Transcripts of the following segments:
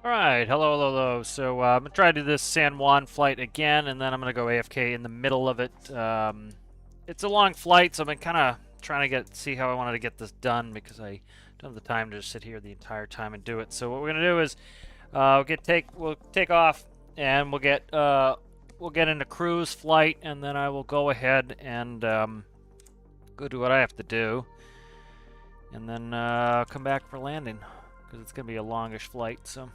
Alright, hello. So I'm going to try to do this San Juan flight again, and then I'm going to go AFK in the middle of it. It's a long flight, so I've been kind of trying to see how I wanted to get this done, because I don't have the time to just sit here the entire time and do it. So what we're going to do is we'll take off, and we'll get into cruise flight, and then I will go ahead and go do what I have to do, and then come back for landing, because it's going to be a longish flight. So.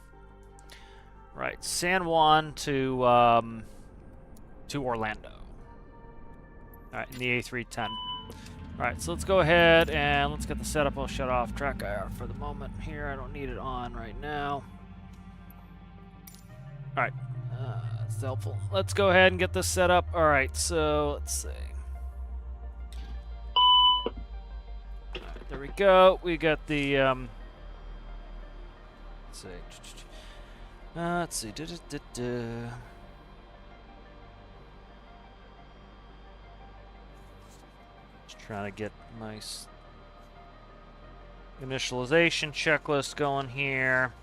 Right, San Juan to Orlando. All right, in the A310. All right, so let's go ahead and let's get the setup. I'll shut off track IR for the moment here. I don't need it on right now. All right, that's helpful. Let's go ahead and get this set up. All right, so let's see. All right, there we go. We got the let's see. Let's see. Just trying to get my initialization checklist going here.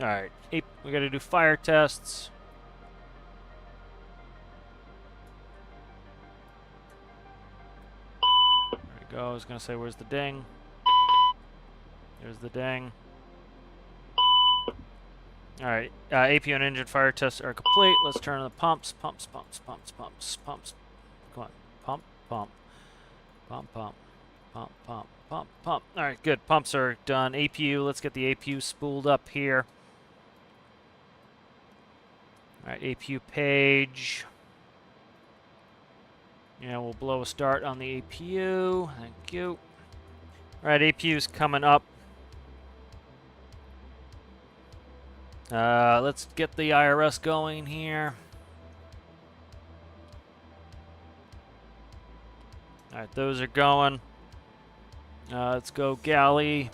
All right, we got to do fire tests. There we go. I was gonna say, where's the ding? There's the ding. All right, APU and engine fire tests are complete. Let's turn on the pumps. Pumps. Come on, pump. All right, good. Pumps are done. APU, let's get the APU spooled up here. All right, APU page. Yeah, we'll blow a start on the APU. Thank you. All right, APU's coming up. Let's get the IRS going here. All right, those are going. Let's go galley.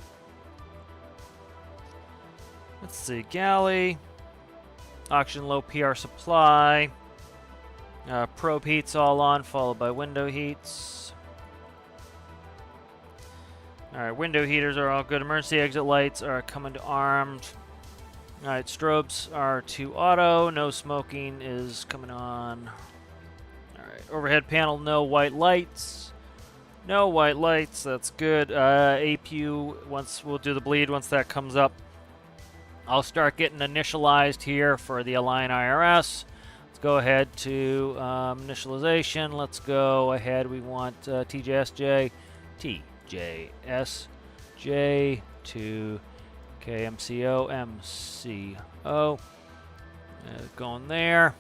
Let's see, galley. Auction low PR supply. Probe heats all on, followed by window heats. All right, window heaters are all good. Emergency exit lights are coming to armed. All right, strobes are to auto. No smoking is coming on. All right, overhead panel, no white lights. No white lights, that's good. APU, we'll do the bleed once that comes up. I'll start getting initialized here for the Align IRS. Let's go ahead to initialization. Let's go ahead. We want TJSJ to KMCO, MCO. Going there.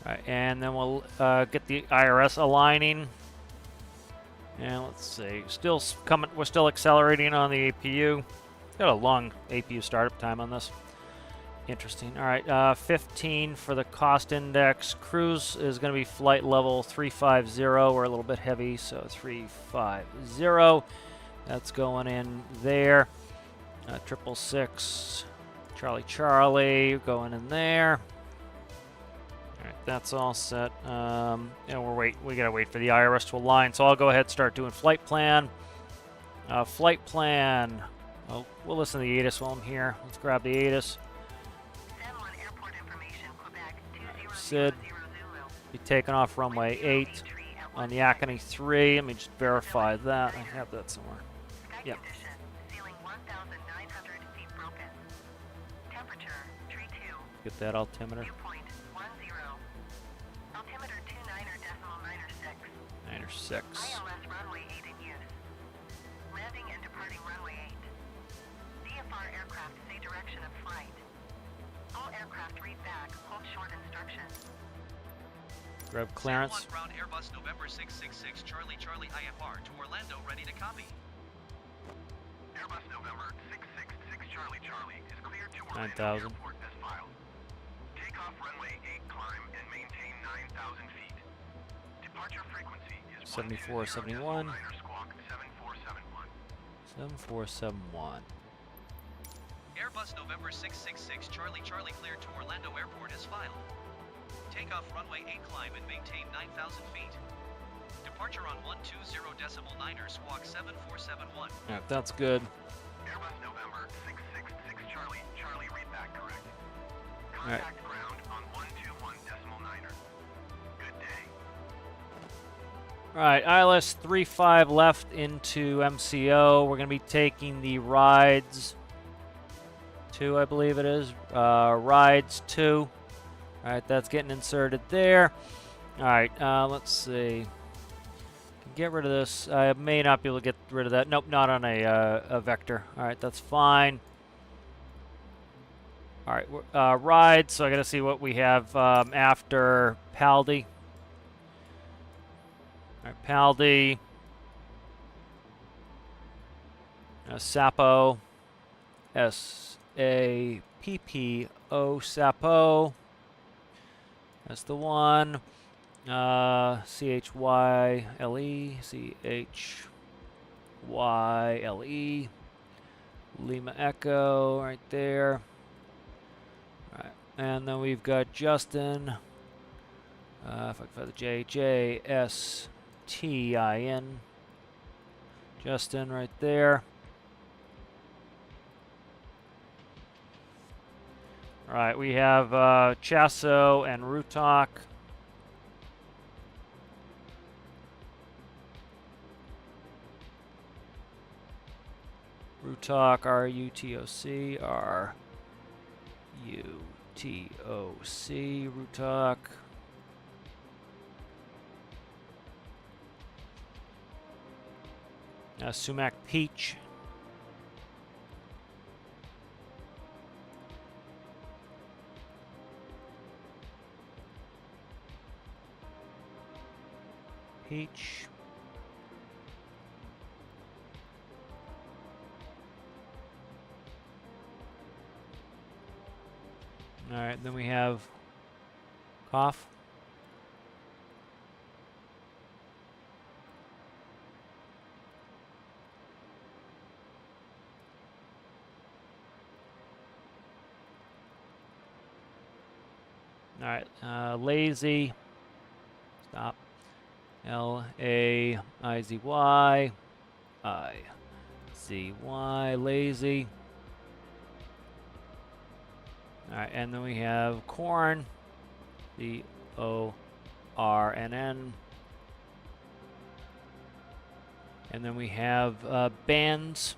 All right, and then we'll get the IRS aligning. And let's see, still coming. We're still accelerating on the APU. Got a long APU startup time on this. Interesting. All right, 15 for the cost index. Cruise is going to be flight level 350. We're a little bit heavy, so 350. That's going in there. 666, Charlie, going in there. All right, that's all set. And we gotta wait for the IRS to align. So I'll go ahead and start doing flight plan. Flight plan. Oh, we'll listen to the ATIS while I'm here. Let's grab the ATIS. Right, Sid, be taking off runway 8 on the Acony 3. Let me just verify that. I have that somewhere. Yep. Get that altimeter. 9 or 6. ILS runway 8 in use. Landing and departing runway 8. DFR aircraft say direction of flight. All aircraft read back, hold short instructions. Grab clearance. San Juan ground Airbus November 666 Charlie IFR to Orlando, ready to copy. Airbus November 666 Charlie is cleared to Orlando 9,000. Airport as filed. Takeoff runway 8 climb and maintain 9,000 feet. Departure frequency is 7471. squawk 7471. 7471. Airbus November 666 Charlie cleared to Orlando Airport as filed. Takeoff runway 8 climb and maintain 9,000 feet. Departure on 120.9er, squawk 7471. Alright, that's good. Airbus November 666 Charlie. Charlie, read back correct. Alright. Contact ground on 121.9er. Good day. Alright, ILS 35 left into MCO. We're going to be taking the rides 2, I believe it is. Rides 2. Alright, that's getting inserted there. Alright, let's see. Get rid of this. I may not be able to get rid of that. Nope, not on a vector. Alright, that's fine. Alright, rides. So I got to see what we have after Paldi. Alright, Paldi. Sapo. S-A-P-P-O. Sapo. That's the one. C-H-Y-L-E. C-H-Y-L-E. Lima Echo right there. Alright, and then we've got Justin. If I can find the J. J-S-T-I-N. Justin right there. Alright, we have Chasso and Rutok. Rutok, R-U-T-O-C, R-U-T-O-C, Rutok. Sumac Peach. Peach. Alright, then we have Cough. Alright, Lazy. Stop. L-A-I-Z-Y. I-Z-Y. Lazy. Alright, and then we have Corn. C-O-R-N-N. And then we have Bands.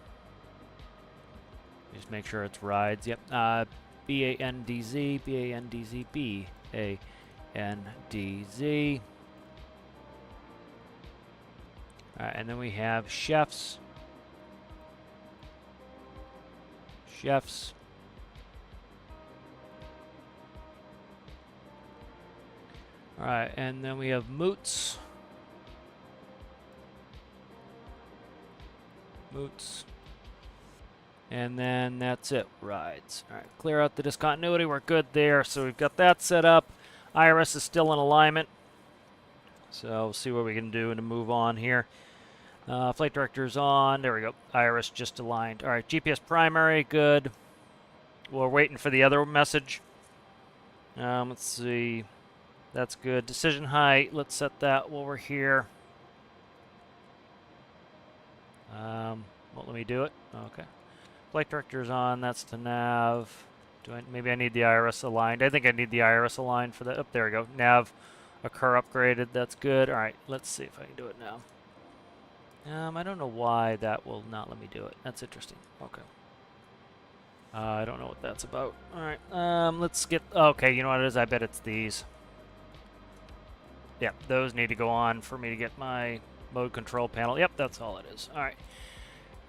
Just make sure it's rides. Yep. B-A-N-D-Z. B-A-N-D-Z. B-A-N-D-Z. Alright, and then we have Chefs. Chefs. Alright, and then we have Moots. Moots. And then that's it, rides. Alright, clear out the discontinuity. We're good there. So we've got that set up. IRS is still in alignment. So we'll see what we can do to move on here. Flight director's on. There we go. IRS just aligned. Alright, GPS primary, good. We're waiting for the other message. Let's see. That's good. Decision height, let's set that while we're here. Won't let me do it. Okay. Flight director's on. That's to nav. Maybe I need the IRS aligned. I think I need the IRS aligned for that. Oh, there we go. Nav occur upgraded. That's good. All right. Let's see if I can do it now. I don't know why that will not let me do it. That's interesting. Okay. I don't know what that's about. All right. Let's get. Okay. You know what it is? I bet it's these. Yep. Those need to go on for me to get my mode control panel. Yep. That's all it is. All right.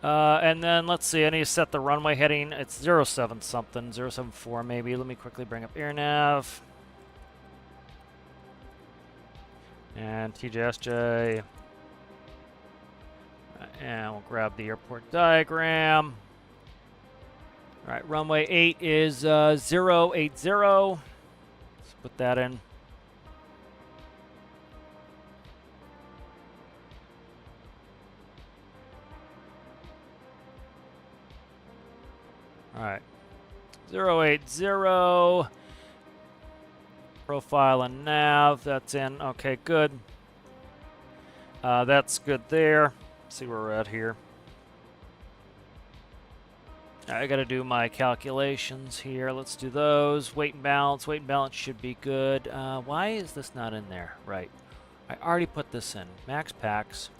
And then let's see. I need to set the runway heading. It's 07 something. 074 maybe. Let me quickly bring up AirNav. And TJSJ. And we'll grab the airport diagram. All right, runway 8 is 080. Let's put that in. All right, 080. Profile and nav, that's in. Okay, good. That's good there. Let's see where we're at here. I gotta do my calculations here. Let's do those. Weight and balance. Weight and balance should be good. Why is this not in there? Right. I already put this in. Max packs.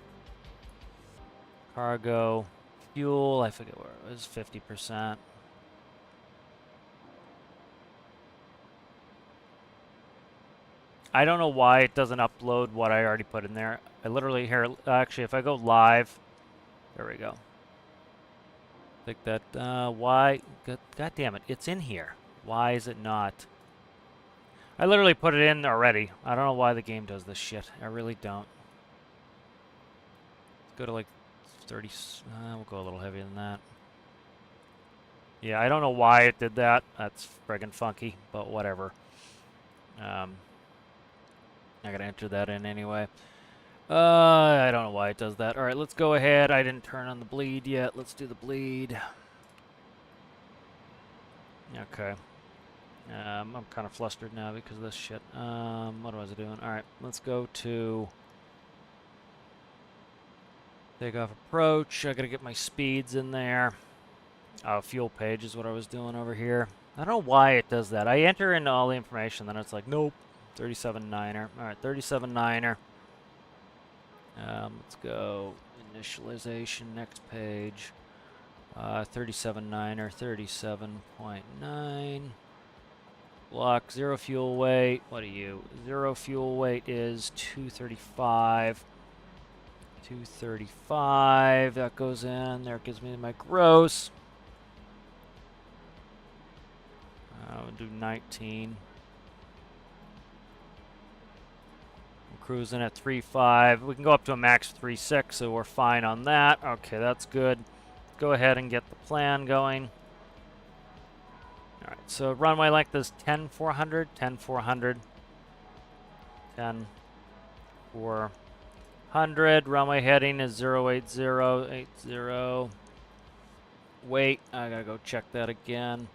Cargo. Fuel. I forget where it was. 50%. I don't know why it doesn't upload what I already put in there. I literally here. Actually, if I go live, there we go. Think that. Why? God damn it! It's in here. Why is it not? I literally put it in already. I don't know why the game does this shit. I really don't. Let's go to like 30. We'll go a little heavier than that. Yeah, I don't know why it did that. That's friggin' funky, but whatever. I gotta enter that in anyway. I don't know why it does that. All right, let's go ahead. I didn't turn on the bleed yet. Let's do the bleed. Okay. I'm kind of flustered now because of this shit. What was I doing? All right, let's go to takeoff approach. I gotta get my speeds in there. Oh, fuel page is what I was doing over here. I don't know why it does that. I enter in all the information, then it's like, nope, 37.9er. All right, 37.9er. Let's go initialization, next page. 37.9er, 37.9. Block, 0 fuel weight. What are you? 0 fuel weight is 235. 235. That goes in. There, it gives me my gross. We'll do 19. Cruising at 3.5. We can go up to a max of 3.6, so we're fine on that. Okay, that's good. Go ahead and get the plan going. All right, so runway length is 10,400, 10,400, 10,400. Runway heading is 08080. Wait, I gotta go check that again.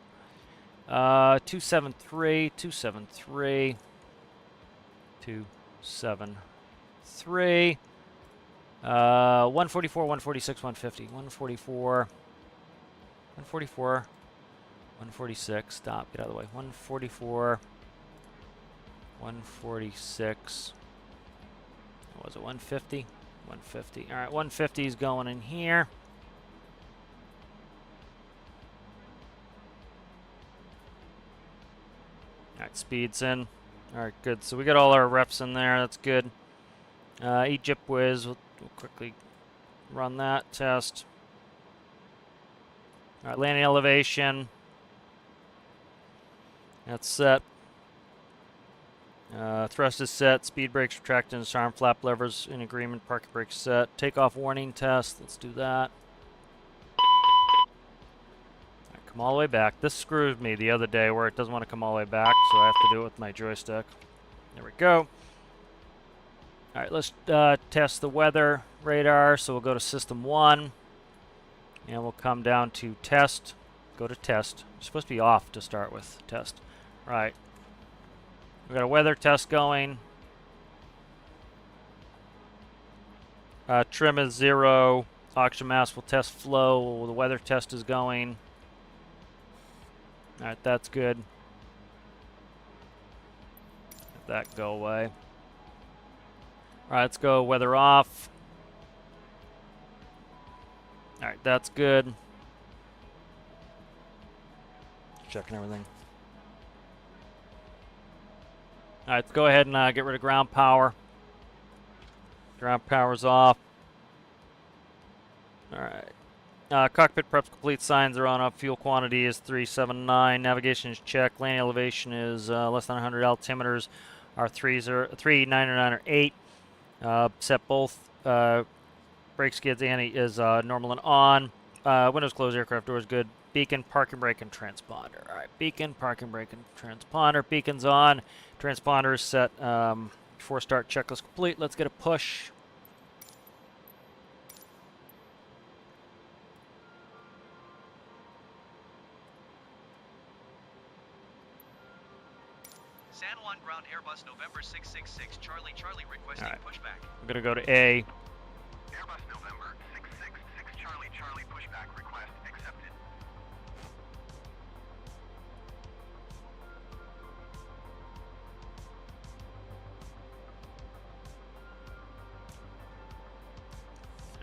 273, 273, 273. 144, 146, 150, 144, 144, 146. Stop, get out of the way. 144, 146. What was it? 150, 150. All right, 150 is going in here. All right, speed's in. All right, good. So we got all our reps in there. That's good. Egypt Whiz. We'll quickly run that test. All right, landing elevation. That's set. Thrust is set. Speed brakes, retractants, arm flap levers in agreement. Parking brakes set. Takeoff warning test. Let's do that. Come all the way back. This screwed me the other day where it doesn't want to come all the way back, so I have to do it with my joystick. There we go. All right, let's test the weather radar. So we'll go to System 1, and we'll come down to Test. Go to Test. It's supposed to be off to start with. Test. All right. We've got a weather test going. Trim is 0. Oxygen mask will test flow. The weather test is going. All right, that's good. Let that go away. All right, let's go weather off. All right, that's good. Checking everything. All right, let's go ahead and get rid of ground power. Ground power's off. All right. Cockpit preps complete, signs are on up, fuel quantity is 379, navigation is checked, landing elevation is less than 100, altimeters are 399 or 8. Set both brake skids is normal and on. Windows closed, aircraft doors good. Beacon, parking brake, and transponder. All right, beacon, parking brake, and transponder. Beacon's on. Transponder is set. Before start, checklist complete. Let's get a push. San Juan ground Airbus November 666 Charlie Charlie requesting Alright. pushback. I'm gonna go to A. Airbus November 666 Charlie Charlie pushback request accepted.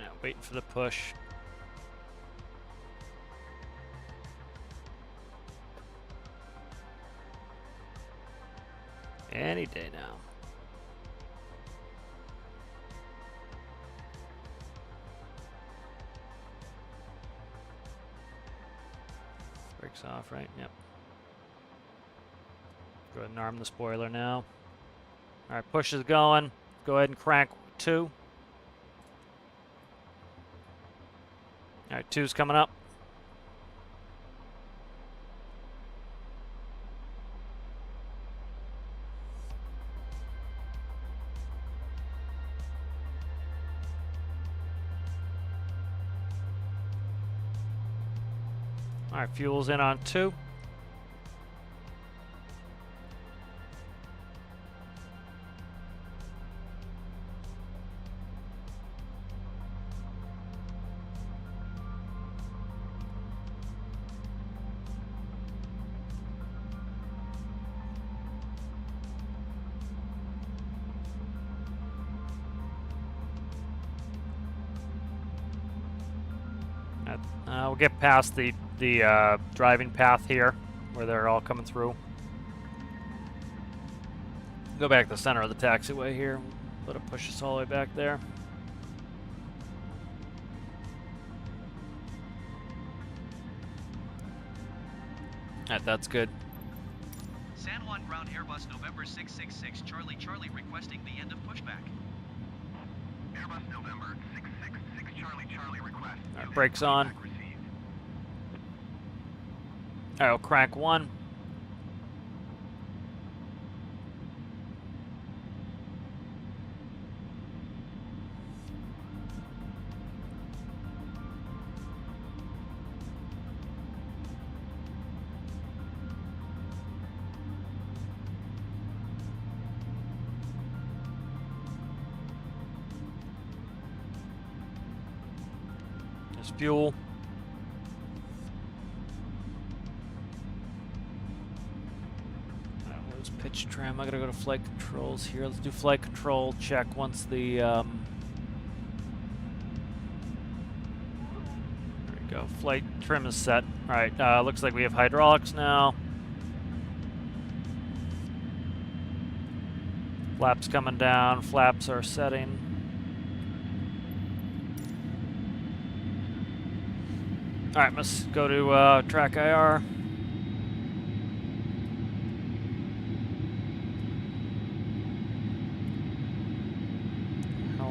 Yeah, waiting for the push. Any day now. Brakes off, right? Yep. Go ahead and arm the spoiler now. Alright, push is going. Go ahead and crank 2. Alright, 2's coming up. Alright, fuel's in on 2. We'll get past the driving path here, where they're all coming through. Go back to the center of the taxiway here. Let it push us all the way back there. Alright, that's good. San Juan ground Airbus November 666 Charlie Charlie requesting the end of pushback. Airbus November 666 Charlie Charlie request. Alright, brakes on. Pushback received. Alright, I'll crank 1. There's fuel. Pitch trim. I gotta go to flight controls here. Let's do flight control check once the there we go. Flight trim is set. All right. Looks like we have hydraulics now. Flaps coming down. Flaps are setting. All right. Let's go to track IR.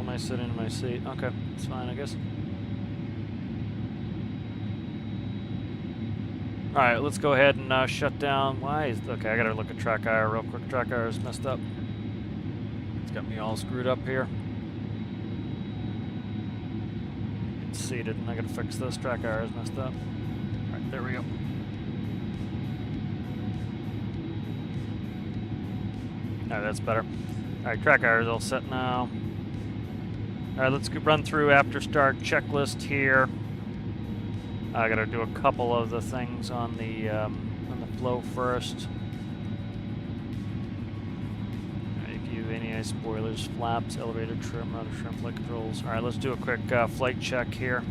I sit in my seat. Okay, it's fine, I guess. All right, let's go ahead and shut down. Why is okay? I gotta look at track IR real quick. Track IR is messed up. It's got me all screwed up here. It's seated, and I gotta fix this. Track IR is messed up. All right, there we go. All right, that's better. All right, track IR is all set now. All right, let's run through after start checklist here. I gotta do a couple of the things on the flow first. View any spoilers, flaps, elevator trim, rudder trim, flight controls. All right, let's do a quick flight check here.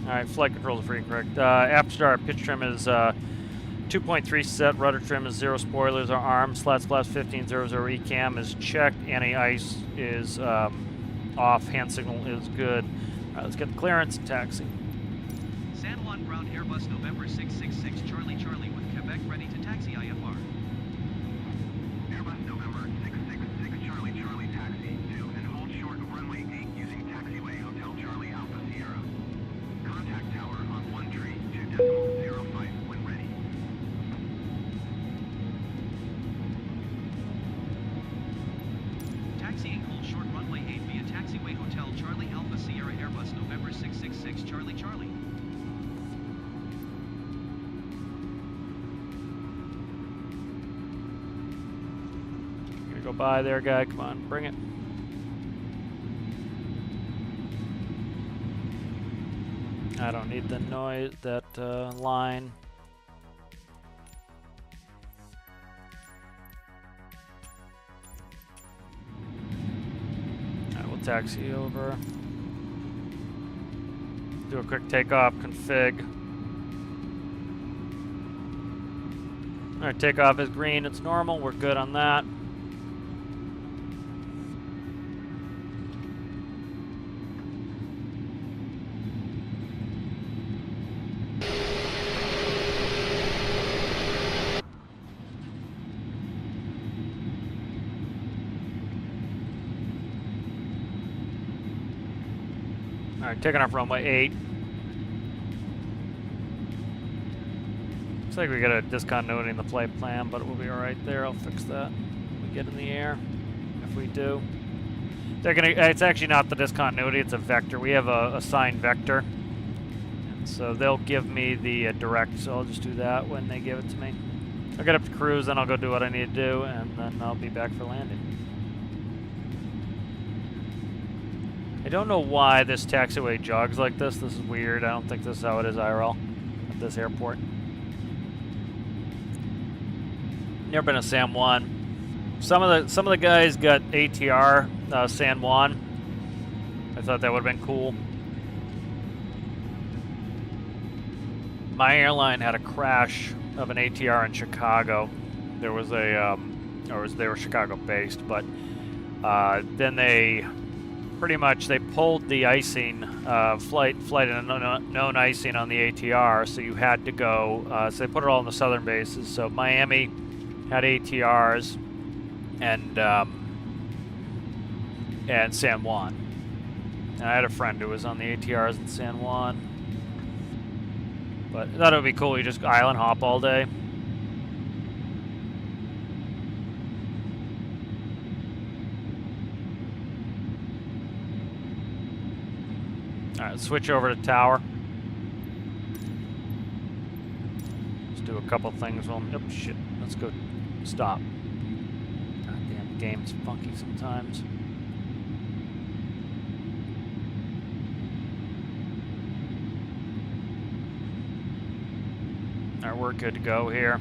All right, flight controls are free, correct. After start, pitch trim is 2.3 set, rudder trim is 0, spoilers are armed, slats flaps 1500, ECAM is checked, anti-ice is off, hand signal is good. All right, let's get the clearance and taxi. San Juan ground Airbus November 666 Charlie Charlie with Quebec ready to taxi IFR. Airbus November 666 Charlie Charlie taxi to and hold short of runway 8 using taxiway Hotel Charlie Alpha Sierra. Contact tower on 1 tree 2.05 when ready. Taxiing hold short runway 8 via taxiway Hotel Charlie Alpha Sierra Airbus November 666 Charlie Charlie. Gonna go by there, guy. Come on, bring it. I don't need the noise, that line. Alright, we'll taxi over. Do a quick takeoff config. Alright, takeoff is green, it's normal, we're good on that. Alright, taking off runway 8. Looks like we got a discontinuity in the flight plan, but we'll be alright there. I'll fix that when we get in the air, if we do. They're gonna. It's actually not the discontinuity, it's a vector. We have a assigned vector. And so they'll give me the direct, so I'll just do that when they give it to me. I'll get up to cruise, then I'll go do what I need to do, and then I'll be back for landing. I don't know why this taxiway jogs like this. This is weird. I don't think this is how it is IRL at this airport. Never been to San Juan. Some of the guys got ATR San Juan. I thought that would have been cool. My airline had a crash of an ATR in Chicago. There was a, they were Chicago based, but then they pretty much they pulled the icing, flight and known icing on the ATR, so you had to go. So they put it all in the southern bases. So Miami had ATRs and San Juan. And I had a friend who was on the ATRs in San Juan. But I thought it would be cool. You just island hop all day. Alright, switch over to tower. Let's do a couple things. Well, oh shit. Let's go. Stop. Goddamn game's funky sometimes. Alright, we're good to go here.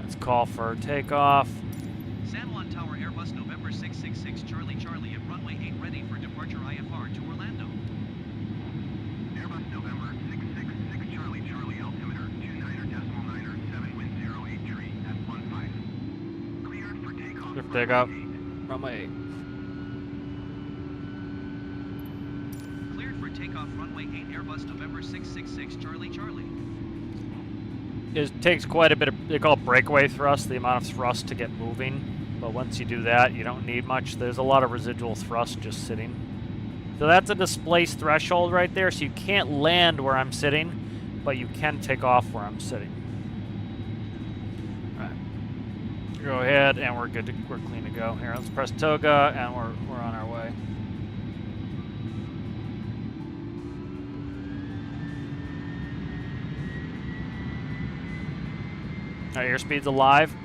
Let's call for takeoff. San Juan Tower Airbus November 666 Charlie Charlie at runway 8 ready for departure IFR to Orlando. Airbus November 666 Charlie Charlie altimeter 29.9er 7 wind 08 tree at 15. Cleared for takeoff. Swift takeoff. Runway 8. Cleared for takeoff runway 8 Airbus November 666 Charlie Charlie. It takes quite a bit of, they call it breakaway thrust, the amount of thrust to get moving. But once you do that, you don't need much. There's a lot of residual thrust just sitting. So that's a displaced threshold right there, so you can't land where I'm sitting, but you can take off where I'm sitting. All right. Go ahead, and we're good to, we're clean to go here. Let's press toga, and we're on our way. All right, airspeed's alive.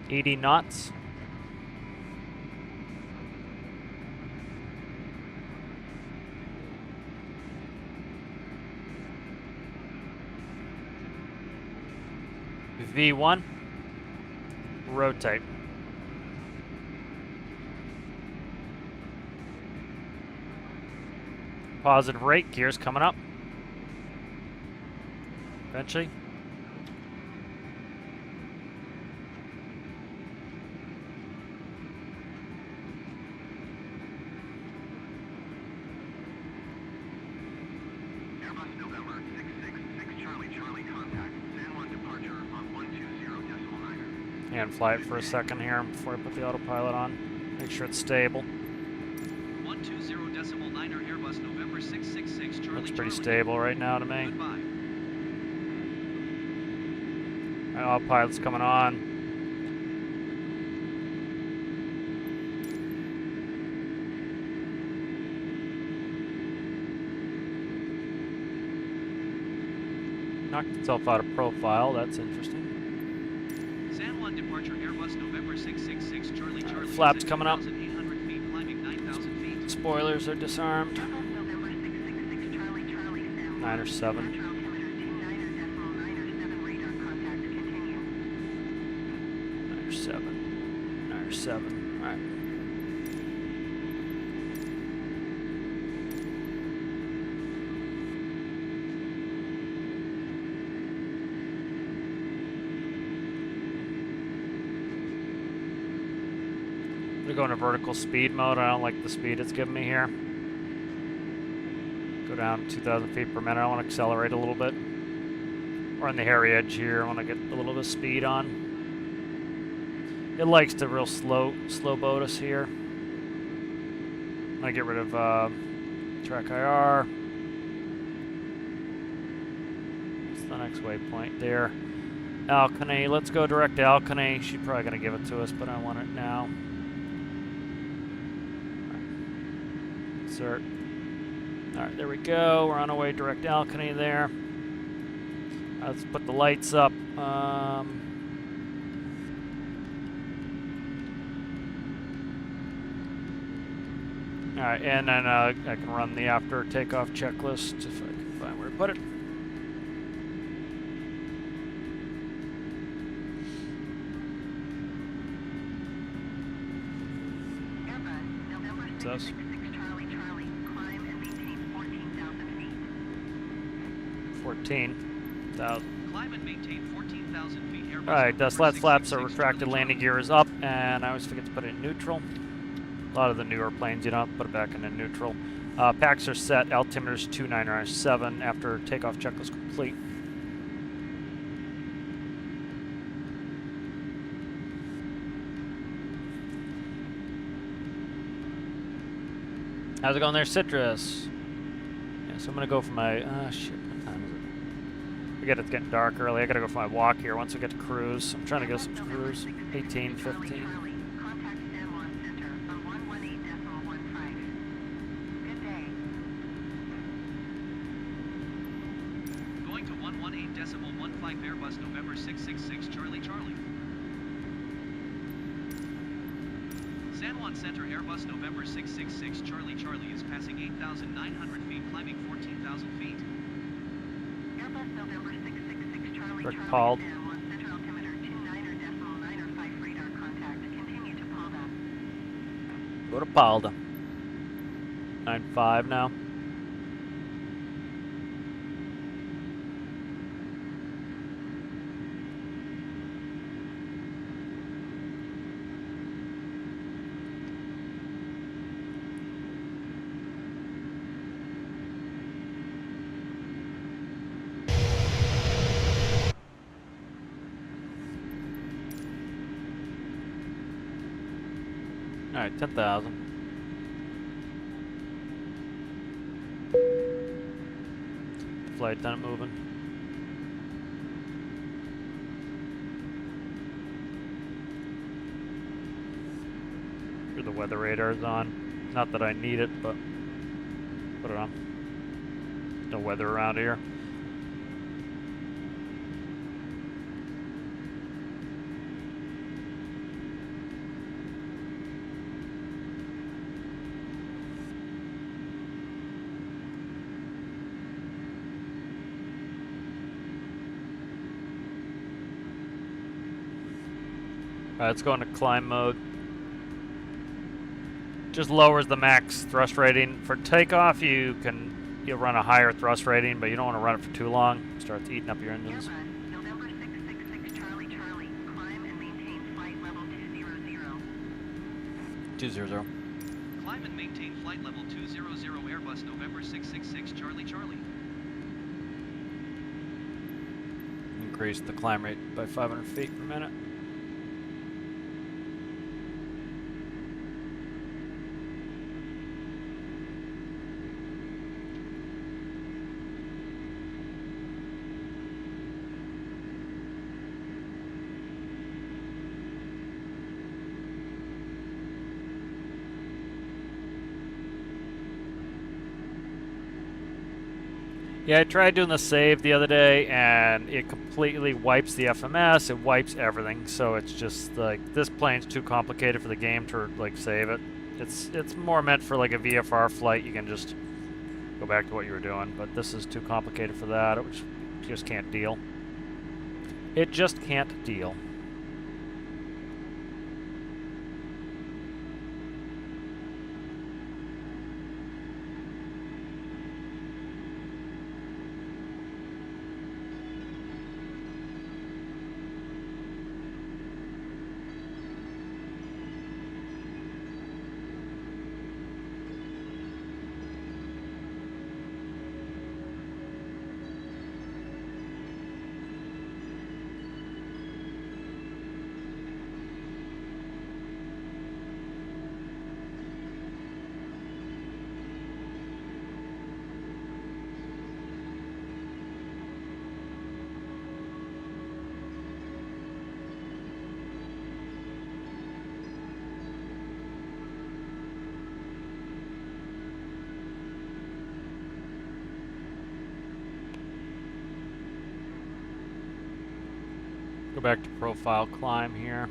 $80 knots. V1. Rotate. Positive rate, gears coming up. Eventually. Airbus November 666 Charlie Charlie contact. San Juan departure on 120.9er. And fly it for a second here before I put the autopilot on. Make sure it's stable. 120.9er Airbus November 666 Charlie Looks pretty Charlie. stable right now to me. Goodbye. My autopilot's coming on. knocked itself out of profile. That's interesting. San Juan departure Airbus November 666 Charlie Charlie. Flaps is at coming up. 2,800 feet, climbing 9,000 feet. Spoilers are disarmed. Airbus November 666 Charlie Charlie Sam 9 or 7. Center altimeter 29.907 radar contact continue. 9 or 7. 9 or 7. Alright. I'm gonna go into vertical speed mode. I don't like the speed it's giving me here. Go down 2,000 feet per minute. I want to accelerate a little bit. We're on the hairy edge here. I want to get a little bit of speed on. It likes to real slow boat us here. I'm gonna get rid of track IR. What's the next waypoint there? Alkane. Let's go direct to Alkane. She's probably gonna give it to us, but I want it now. Insert. Alright, there we go. We're on our way direct to Alkane there. Let's put the lights up. Alright, and then I can run the after takeoff checklist if I can find where to put it. Airbus November It's us. 666 Charlie Charlie. Climb and maintain 14,000 feet. 14,000. Climb and maintain 14,000 feet. Airbus Alright, November slats flaps are 666 retracted, Charlie landing gear is up, and I always forget to put it in neutral. A lot of the newer planes, you don't have to put it back into neutral. Packs are set, altimeter's 29.7 after takeoff checklist complete. How's it going there, Citrus? Yeah, so I'm gonna go for my, shit, what time is it? Forget it's getting dark early. I gotta go for my walk here once we get to cruise. I'm trying to get some cruise. 18, 15. Contact San Juan Center on 118.15. Good day. Going to 118.15 Airbus November 666 Charlie Charlie. San Juan Center Airbus November 666 Charlie Charlie is passing 8,900 feet, climbing 14,000 feet. Airbus November 666 Charlie Rick Charlie Paul. San Juan Center altimeter 29.905 radar contact continue to Palda. Go to Palda. 9.5 now. Alright, 10,000. Flight attendant moving. Sure, the weather radar's on. Not that I need it, but put it on. No weather around here. Alright, let's go into climb mode. Just lowers the max thrust rating. For takeoff, you'll run a higher thrust rating, but you don't want to run it for too long. It starts eating up your engines. Airbus November 666 Charlie Charlie. Climb and maintain flight level 200. 200. Climb and maintain flight level 200 Airbus November 666 Charlie Charlie. Increase the climb rate by 500 feet per minute. Yeah, I tried doing the save the other day, and it completely wipes the FMS. It wipes everything, so it's just like this plane's too complicated for the game to like save it. It's more meant for like a VFR flight. You can just go back to what you were doing, but this is too complicated for that, which just can't deal. It just can't deal. Go back to profile climb here.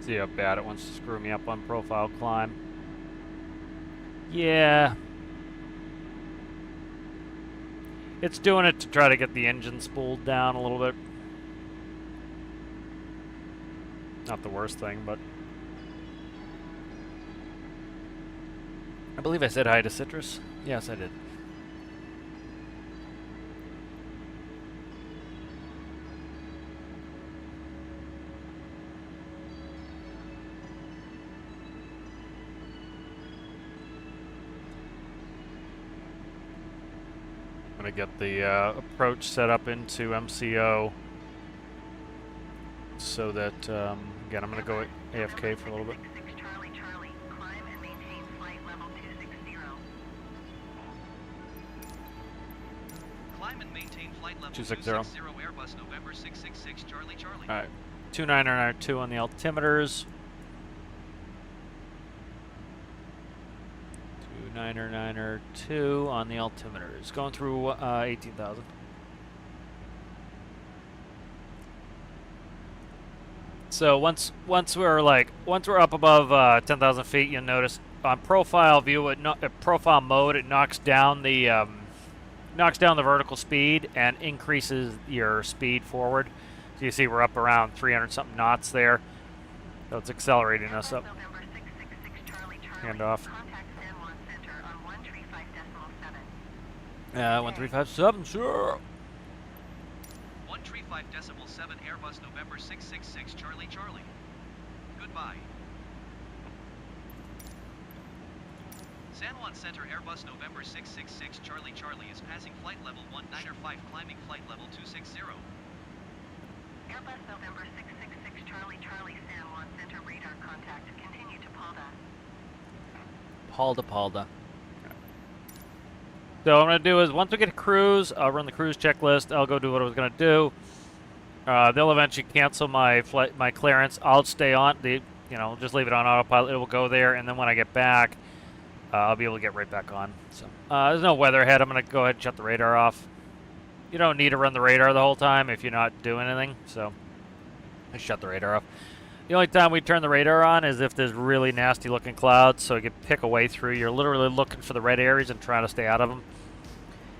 See how bad it wants to screw me up on profile climb. Yeah. It's doing it to try to get the engine spooled down a little bit. Not the worst thing, but... I believe I said hi to Citrus. Yes, I did. I'm gonna get the approach set up into MCO so that, again, I'm gonna go AFK for a little bit. Charlie, Charlie, climb and maintain flight level 260. Climb and maintain flight level 260. 260 Airbus November 666 Charlie Charlie. Alright, 2992 on the altimeters. 2992 on the altimeters. Going through 18,000. So once we're up above 10,000 feet, you'll notice on profile view, profile mode, it knocks down the vertical speed and increases your speed forward. So you see we're up around 300 something knots there. So it's accelerating us up. Hand off. 135.7, sure. 135.7 Airbus November 666 Charlie Charlie. Goodbye. San Juan Center Airbus November 666 Charlie Charlie is passing flight level 195, climbing flight level 260. Airbus November 666 Charlie Charlie, San Juan Center radar contact. Continue to Palda. Palda. So what I'm going to do is, once we get a cruise, I'll run the cruise checklist. I'll go do what I was going to do. They'll eventually cancel my clearance. I'll stay on. Just leave it on autopilot. It will go there, and then when I get back, I'll be able to get right back on. So there's no weather ahead. I'm going to go ahead and shut the radar off. You don't need to run the radar the whole time if you're not doing anything. So I shut the radar off. The only time we turn the radar on is if there's really nasty looking clouds, so you can pick a way through. You're literally looking for the red areas and trying to stay out of them.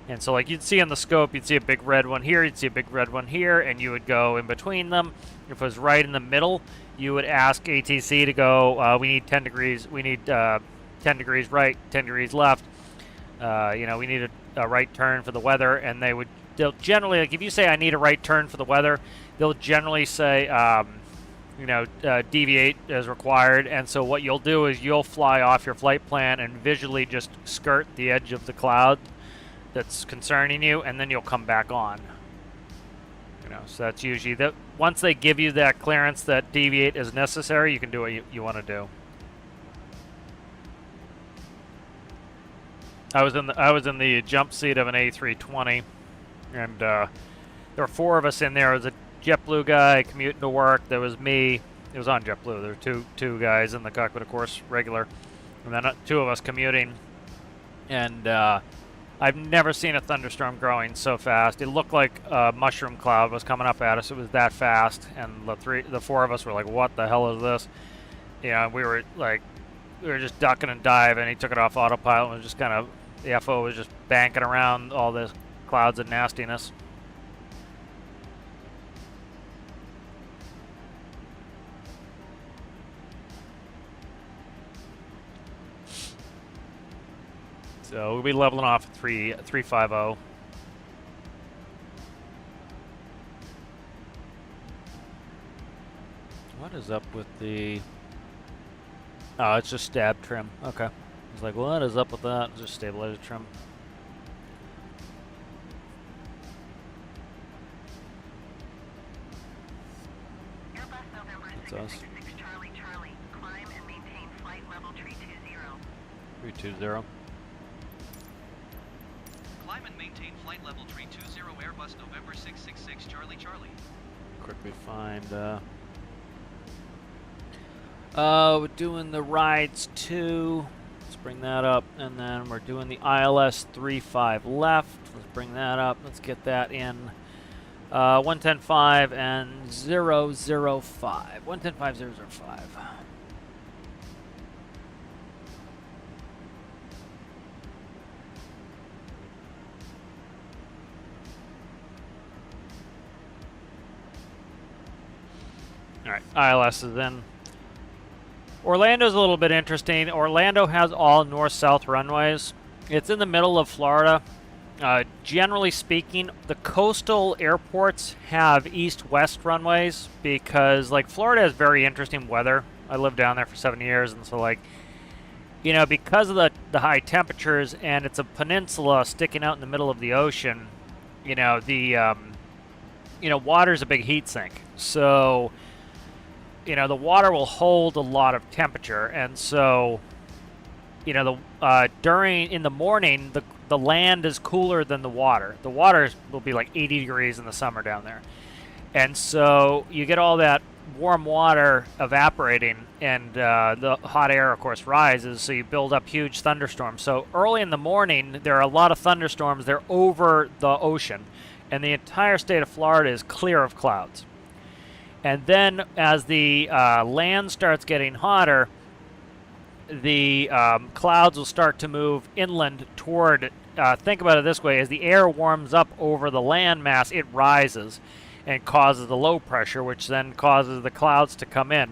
And so like you'd see on the scope, you'd see a big red one here, you'd see a big red one here, and you would go in between them. If it was right in the middle, you would ask ATC to go, we need 10 degrees, we need 10 degrees right, 10 degrees left. We need a right turn for the weather, and they'll generally, like if you say I need a right turn for the weather, they'll generally say, deviate as required. And so what you'll do is you'll fly off your flight plan and visually just skirt the edge of the cloud that's concerning you, and then you'll come back on. So that's usually that. Once they give you that clearance that deviate is necessary, you can do what you want to do. I was in the jump seat of an A320, and there were 4 of us in there. There was a JetBlue guy commuting to work. There was me, It was on JetBlue. There were two guys in the cockpit, of course, regular, and then two of us commuting. And I've never seen a thunderstorm growing so fast. It looked like a mushroom cloud was coming up at us. It was that fast, and the four of us were like, "What the hell is this?" Yeah, we were just ducking and diving. He took it off autopilot and was just kind of, the FO was just banking around all this clouds of nastiness. So we'll be leveling off at 350. What is up with the... Oh, it's just stab trim. Okay. It's like, what is up with that? It's just stabilizer trim. Airbus November That's us. 666 Charlie Charlie. Climb and maintain flight level 320. 320. Climb and maintain flight level 320 Airbus November 666 Charlie Charlie. Quickly find, we're doing the rides 2. Let's bring that up. And then we're doing the ILS 35 left. Let's bring that up. Let's get that in. 110.5 and 005. 110.5, 005. All right, ILS is in. Orlando's a little bit interesting. Orlando has all north-south runways. It's in the middle of Florida. Generally speaking, the coastal airports have east-west runways because, like, Florida has very interesting weather. I lived down there for 7 years, and so, like, you know, because of the high temperatures and it's a peninsula sticking out in the middle of the ocean, you know, the water's a big heat sink. So, you know, the water will hold a lot of temperature, and so, you know, in the morning, the land is cooler than the water. The water will be like 80 degrees in the summer down there, and so you get all that warm water evaporating, and the hot air, of course, rises, so you build up huge thunderstorms. So early in the morning, there are a lot of thunderstorms. They're over the ocean, and the entire state of Florida is clear of clouds. And then as the land starts getting hotter, the clouds will start to move inland toward, think about it this way, as the air warms up over the land mass, it rises and causes the low pressure, which then causes the clouds to come in.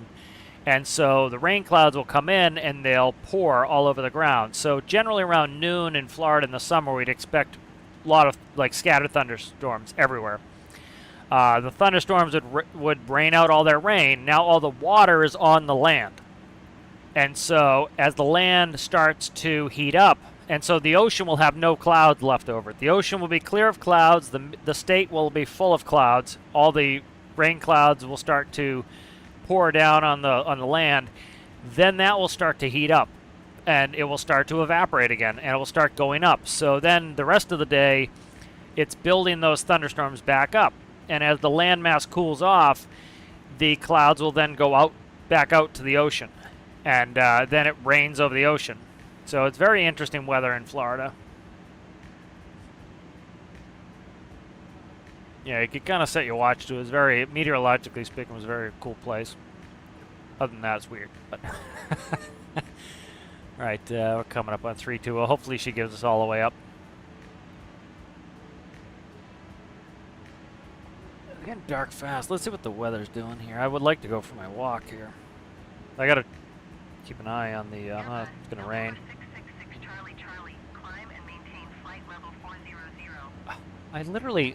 And so the rain clouds will come in and they'll pour all over the ground. So generally around noon in Florida in the summer, we'd expect a lot of like scattered thunderstorms everywhere. The thunderstorms would rain out all their rain. Now all the water is on the land. And so as the land starts to heat up, and so the ocean will have no clouds left over it. The ocean will be clear of clouds. The state will be full of clouds. All the rain clouds will start to pour down on the land. Then that will start to heat up, and it will start to evaporate again, and it will start going up. So then the rest of the day, it's building those thunderstorms back up. And as the landmass cools off, the clouds will then go back out to the ocean, and then it rains over the ocean. So it's very interesting weather in Florida. Yeah, you could kind of set your watch to it. It's very, meteorologically speaking, it was a very cool place. Other than that, it's weird. But all right, we're coming up on 3-2. Well, hopefully she gives us all the way up. It's getting dark fast. Let's see what the weather's doing here. I would like to go for my walk here. I gotta keep an eye on the. It's gonna rain. 666 Charlie Charlie. Climb and maintain flight level 400.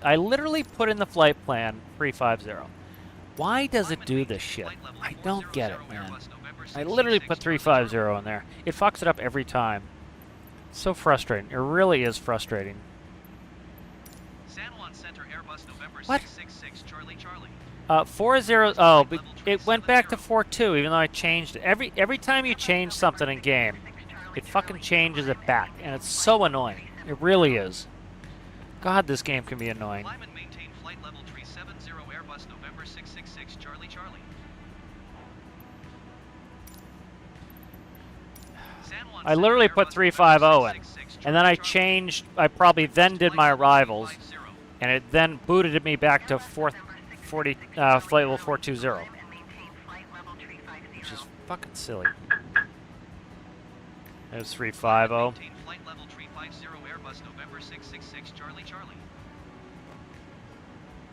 I literally put in the flight plan 350. Why does it do this shit? I don't get it, man. I literally put 350 in there. It fucks it up every time. It's so frustrating. It really is frustrating. San Juan Center Airbus November What? 666 Charlie Charlie. 40. Oh, but it went back to 42, even though I changed it. Every time you change something in game, it fucking changes it back, and it's so annoying. It really is. God, this game can be annoying. Climb and maintain flight level 370 Airbus November 666 Charlie Charlie. I literally put 350 in. And then I changed, I probably then did my arrivals, and it then booted me back to 440, flight level 420, which is fucking silly. There's 350. Maintain flight level 350 Airbus November 666 Charlie Charlie.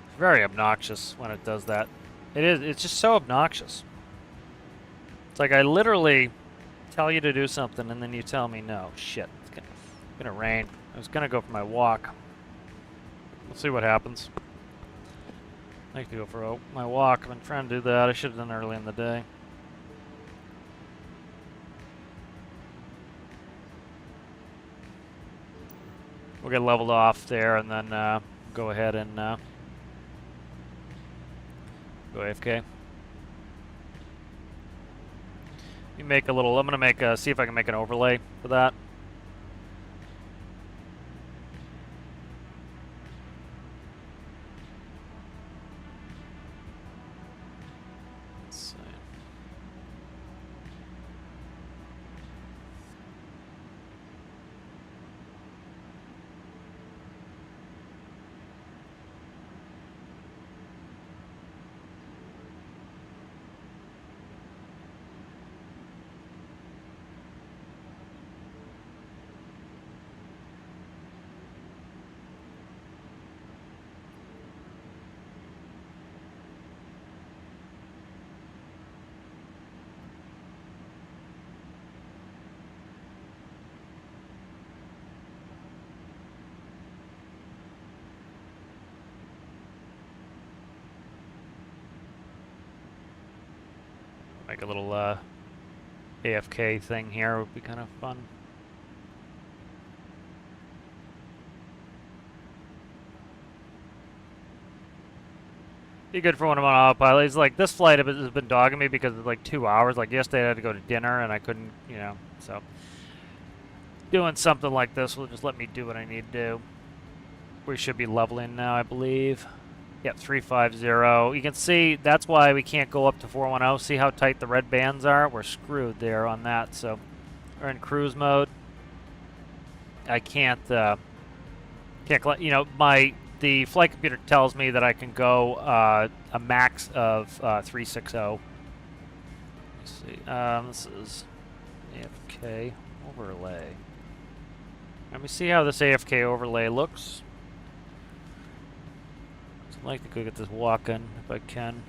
It's very obnoxious when it does that. It is, it's just so obnoxious. It's like I literally tell you to do something and then you tell me no. Shit, it's gonna rain. I was gonna go for my walk. We'll see what happens. I like to go for my walk. I've been trying to do that. I should have done it early in the day. We'll get leveled off there and then go ahead and go AFK. You make a little. I'm gonna make see if I can make an overlay for that. Let's see. Make a little AFK thing here would be kind of fun. Be good for when I'm on autopilot. It's like this flight has been dogging me because it's like 2 hours. Like yesterday I had to go to dinner and I couldn't, you know, so doing something like this will just let me do what I need to do. We should be leveling now, I believe. Yep, 350. You can see that's why we can't go up to 410. See how tight the red bands are? We're screwed there on that. So we're in cruise mode. I can't, you know, the flight computer tells me that I can go a max of 360. Let's see. This is AFK overlay. Let me see how this AFK overlay looks. I'd like to go get this walk in if I can.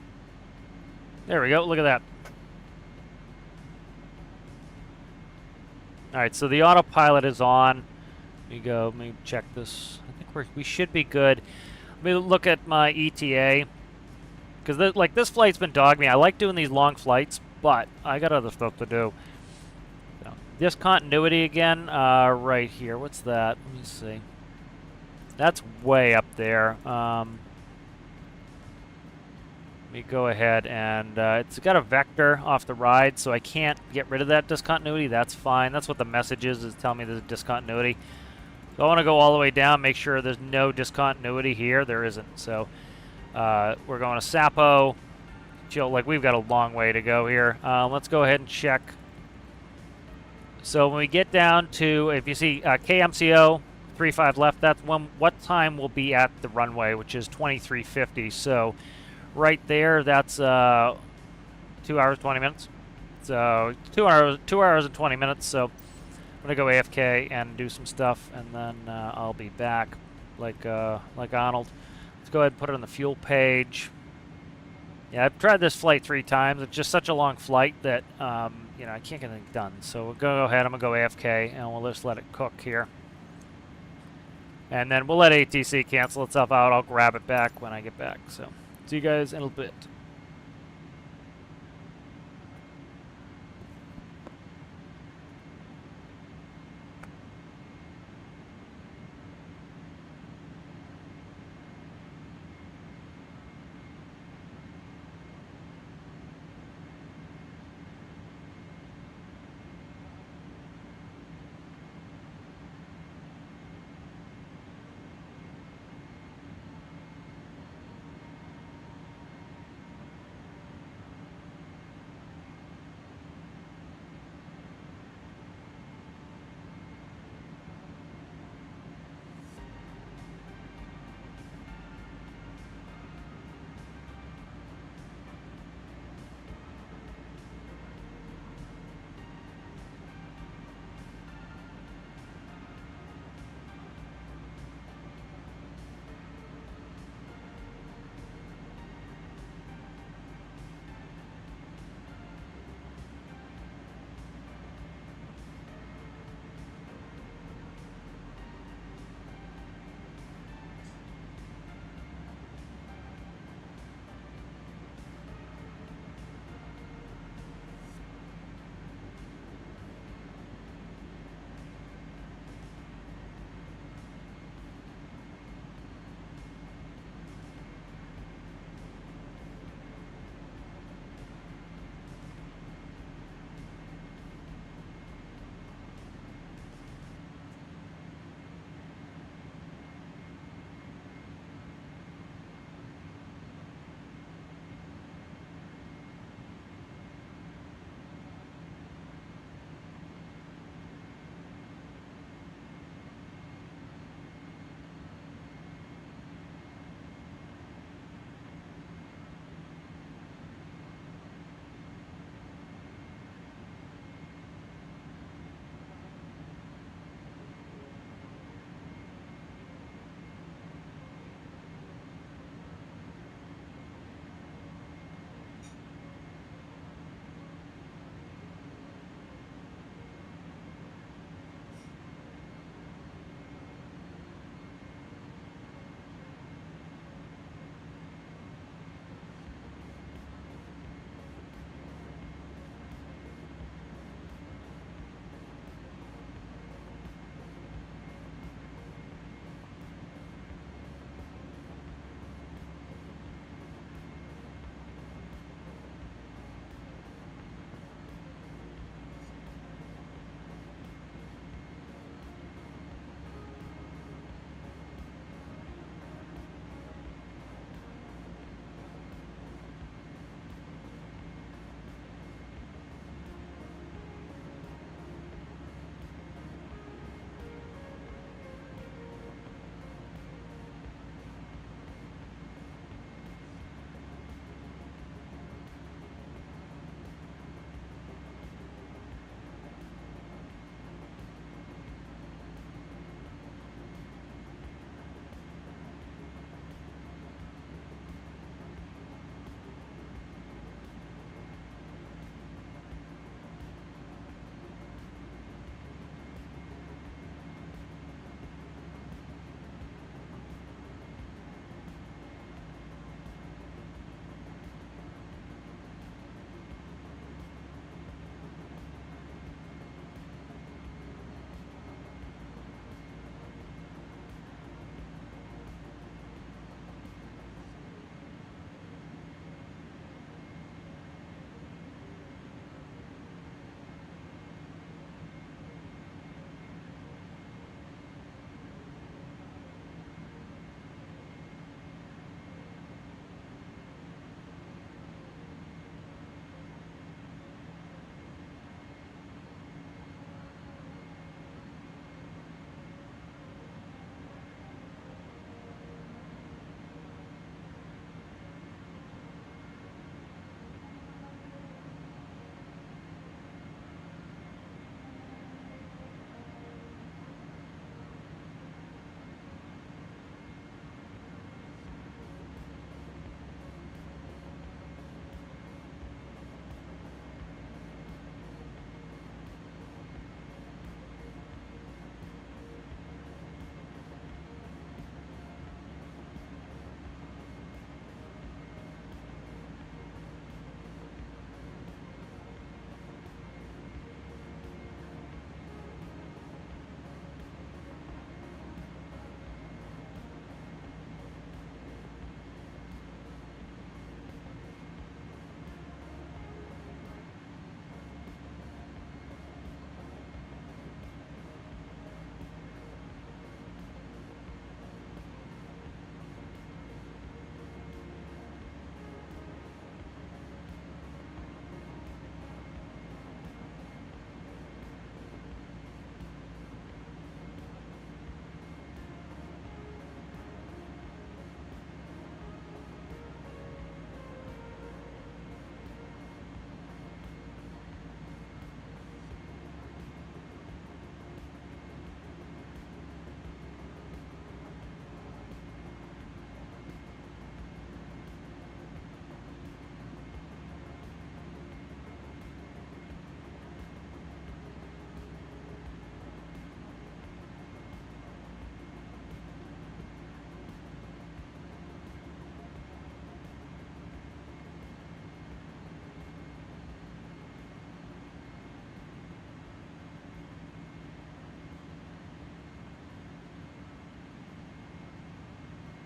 There we go. Look at that. All right, so the autopilot is on. Let me check this. I think we should be good. Let me look at my ETA. Because like this flight's been dogging me. I like doing these long flights, but I got other stuff to do. So, discontinuity again, right here. What's that? Let me see. That's way up there. Let me go ahead and it's got a vector off the ride, so I can't get rid of that discontinuity. That's fine. That's what the message is telling me there's discontinuity. So I want to go all the way down, make sure there's no discontinuity here. There isn't. So we're going to Sapo. Chill. Like we've got a long way to go here. Let's go ahead and check. So when we get down to, if you see KMCO 35 left, that's what time we'll be at the runway, which is 2350. So right there, that's 2 hours 20 minutes. So 2 hours and 20 minutes. So I'm gonna go AFK and do some stuff, and then I'll be back like Arnold. Let's go ahead and put it on the fuel page. Yeah, I've tried this flight 3 times. It's just such a long flight that you know, I can't get anything done. So we'll go ahead. I'm gonna go AFK, and we'll just let it cook here. And then we'll let ATC cancel itself out. I'll grab it back when I get back. So see you guys in a bit.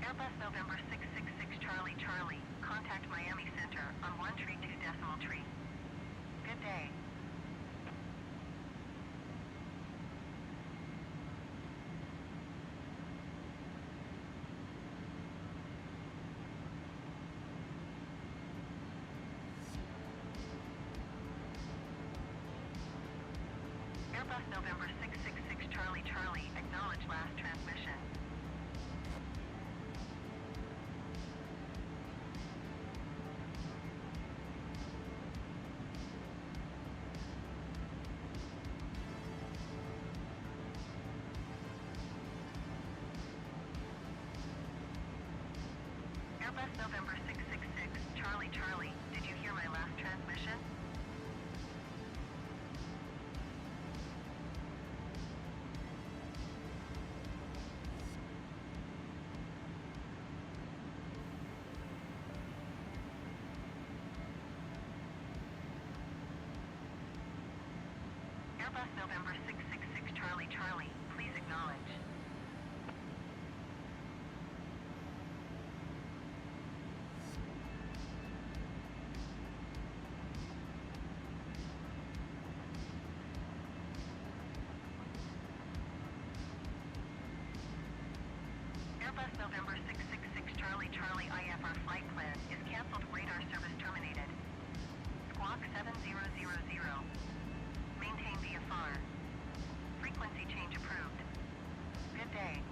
Airbus November 666 Charlie Charlie. Contact Miami Center on 1 tree 2 decimal tree. Good day. Airbus November 666 Charlie Charlie. Acknowledge last transmission. Airbus November 666 Charlie Charlie. Did you hear my last transmission? Airbus November 666 Charlie Charlie, please acknowledge. Airbus November 666 Charlie Charlie IFR flight plan is canceled. Radar service terminated. Squawk 7000. Maintain VFR. Frequency change approved. Good day.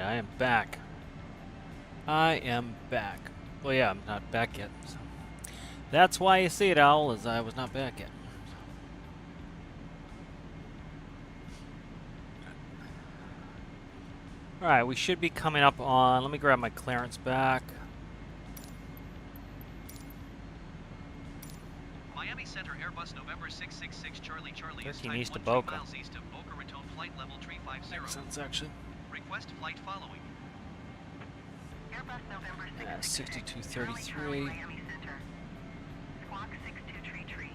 I am back. I am back. Well, yeah, I'm not back yet. So. That's why you see it, Owl, is I was not back yet. Alright, we should be coming up on... Let me grab my clearance back. Miami Center Airbus November 666 Charlie Charlie is 13 type east of 13 Boca. miles east of Boca Raton, flight level 350. Makes sense, actually. Request flight following. Airbus November 666, 6233. Charlie, Miami Center. Squawk 6233.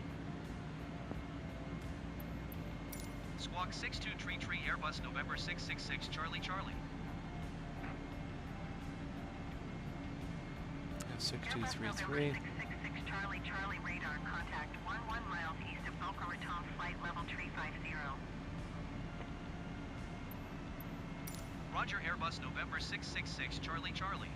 Squawk 6233 Airbus November 666 Charlie Charlie. 6233. 666 Charlie Charlie radar contact 11 miles east of Boca Raton, flight level 350. Roger Airbus November 666 Charlie Charlie.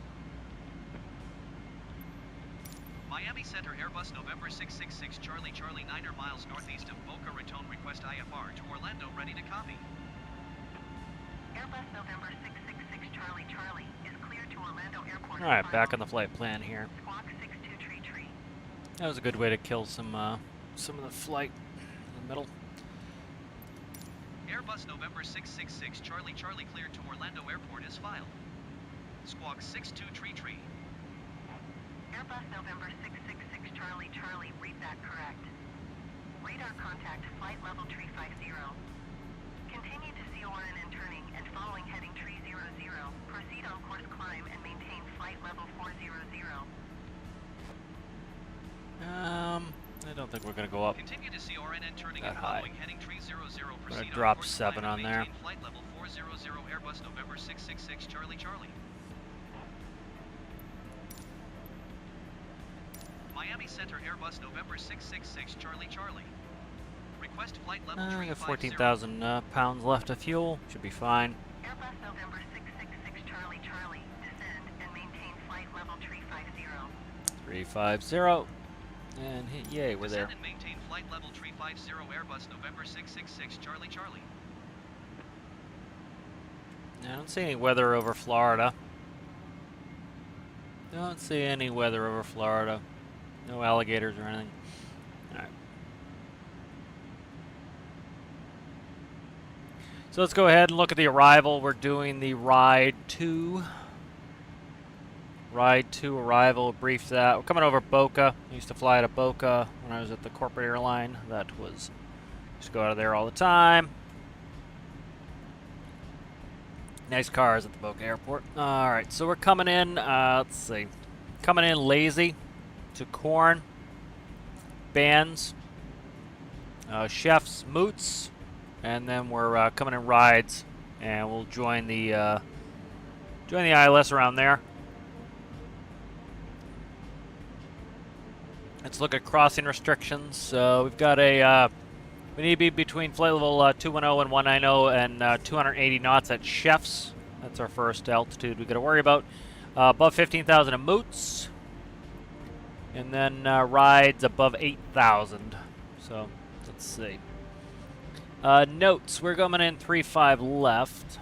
Miami Center Airbus November 666 Charlie Charlie 9 miles northeast of Boca Raton, request IFR to Orlando, ready to copy. Airbus November 666 Charlie Charlie is cleared to Orlando Airport. Alright, back on the flight plan here. Squawk 6233. That was a good way to kill some of the flight in the middle. Airbus November 666 Charlie Charlie cleared to Orlando Airport is filed. Squawk 6233. Airbus November 666 Charlie Charlie, read that correct. Radar contact flight level 350. Continue to CORN and turning and following heading 300. Proceed on course climb and maintain flight level 400. I don't think we're gonna go up. Continue to CORN and turning That and high. following heading 300. Gonna Proceed drop on course 7 climb on and there. maintain flight level 400 Airbus November 666 Charlie Charlie. Miami Center Airbus November 666 Charlie Charlie. Request flight level We 350. got 14,000 pounds left of fuel. Should be fine. Airbus November 666 Charlie Charlie, descend and maintain flight level 350. 350. And hit, yay, we're there. Descend and maintain flight level 350 Airbus November 666 Charlie Charlie. I don't see any weather over Florida. Don't see any weather over Florida. No alligators or anything. Alright. So let's go ahead and look at the arrival. We're doing the ride 2. Ride 2 arrival, brief that. We're coming over Boca. I used to fly to Boca when I was at the corporate airline. That was, used to go out of there all the time. Nice cars at the Boca Airport. Alright, so we're coming in, let's see. Coming in lazy to Corn, Bands, Chefs, Moots, and then we're coming in rides, and we'll join the ILS around there. Let's look at crossing restrictions. So we've got a, we need to be between flight level 210 and 190 and 280 knots at Chefs. That's our first altitude we got to worry about. Above 15,000 at Moots. And then rides above 8,000. So let's see. Notes, we're going in 3-5 left.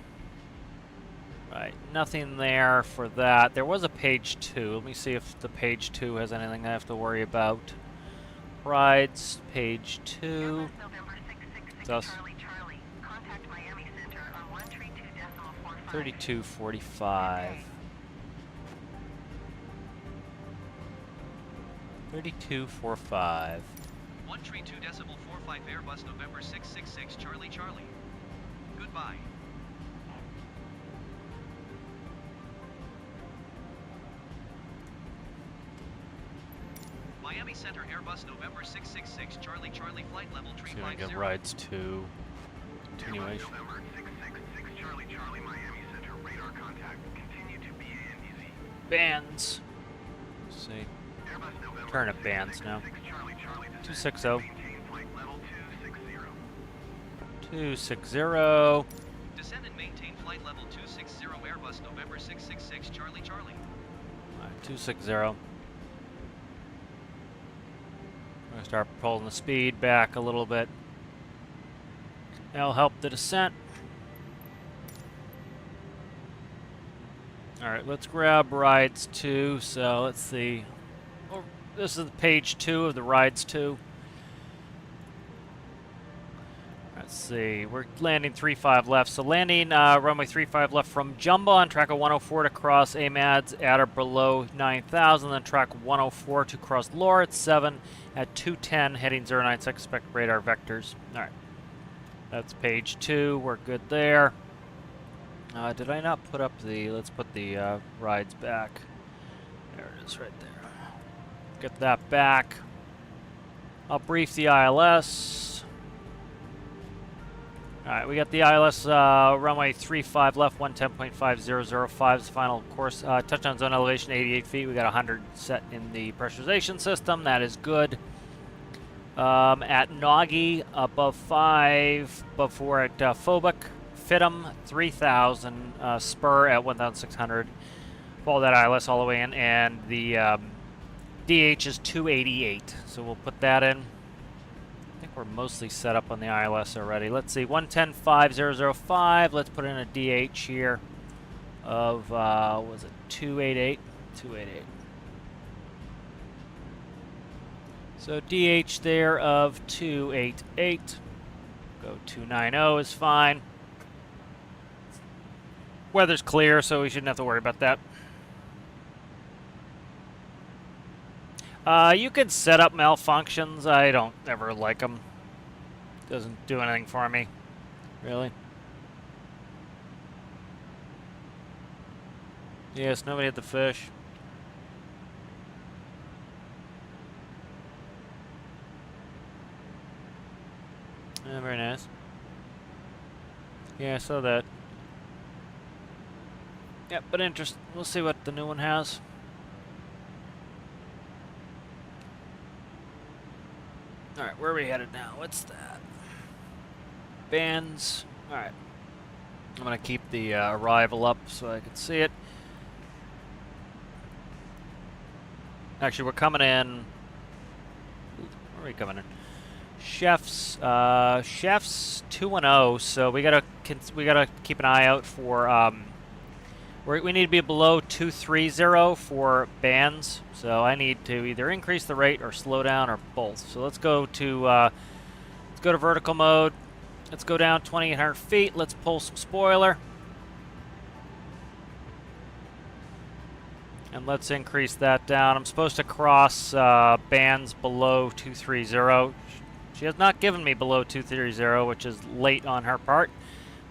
Right, nothing there for that. There was a page 2. Let me see if the page 2 has anything I have to worry about. Rides, page 2. Airbus November 666 Us. Charlie Charlie, contact Miami Center on 132.45. 3245. 3245. 132.45 Airbus November 666 Charlie Charlie. Goodbye. Miami Center Airbus November 666 Charlie Charlie flight level See if I can 350. get rides 2. Airbus Continuation. November 666 Charlie Charlie Miami Center radar contact. Continue to BA and easy. Bands. Let's see. Airbus November Turn up bands now. 666 Charlie Charlie descend. 260. Maintain flight level 260. 260. Descend and maintain flight level 260 Airbus November 666 Charlie Charlie. Alright, 260. I'm going to start pulling the speed back a little bit. That'll help the descent. All right, let's grab rides 2. So let's see. Oh, this is page 2 of the rides 2. Let's see. We're landing 35 left. So landing runway 35 left from Jumbo on track of 104 to cross AMADS at or below 9,000. Then track 104 to cross Loritz 7 at 210, heading 096. Expect radar vectors. All right. That's page 2. We're good there. Did I not put up the... Let's put the rides back. There it is right there. Get that back. I'll brief the ILS. Alright, we got the ILS runway 35 left, 110.5005 is the final course. Touchdown zone elevation 88 feet. We got 100 set in the pressurization system. That is good. At Noggy, above 5, before at Phobic. Fit'em 3000, Spur at 1600. Follow that ILS all the way in, and the DH is 288. So we'll put that in. I think we're mostly set up on the ILS already. Let's see, 110.5005. Let's put in a DH here of, was it 288? 288. So DH there of 288. Go 290 is fine. Weather's clear, so we shouldn't have to worry about that. You can set up malfunctions. I don't ever like them. Doesn't do anything for me, really. Yes, nobody hit the fish. Yeah, very nice. Yeah, I saw that. Yep, but interesting. We'll see what the new one has. Alright, where are we headed now? What's that? Bands. Alright. I'm going to keep the arrival up so I can see it. Actually, we're coming in. Where are we coming in? Chefs. Chefs 210. So we gotta keep an eye out for. We need to be below 230 for bands. So I need to either increase the rate or slow down or both. So let's go to vertical mode. Let's go down 2,800 feet. Let's pull some spoiler. And let's increase that down. I'm supposed to cross bands below 230. She has not given me below 230, which is late on her part.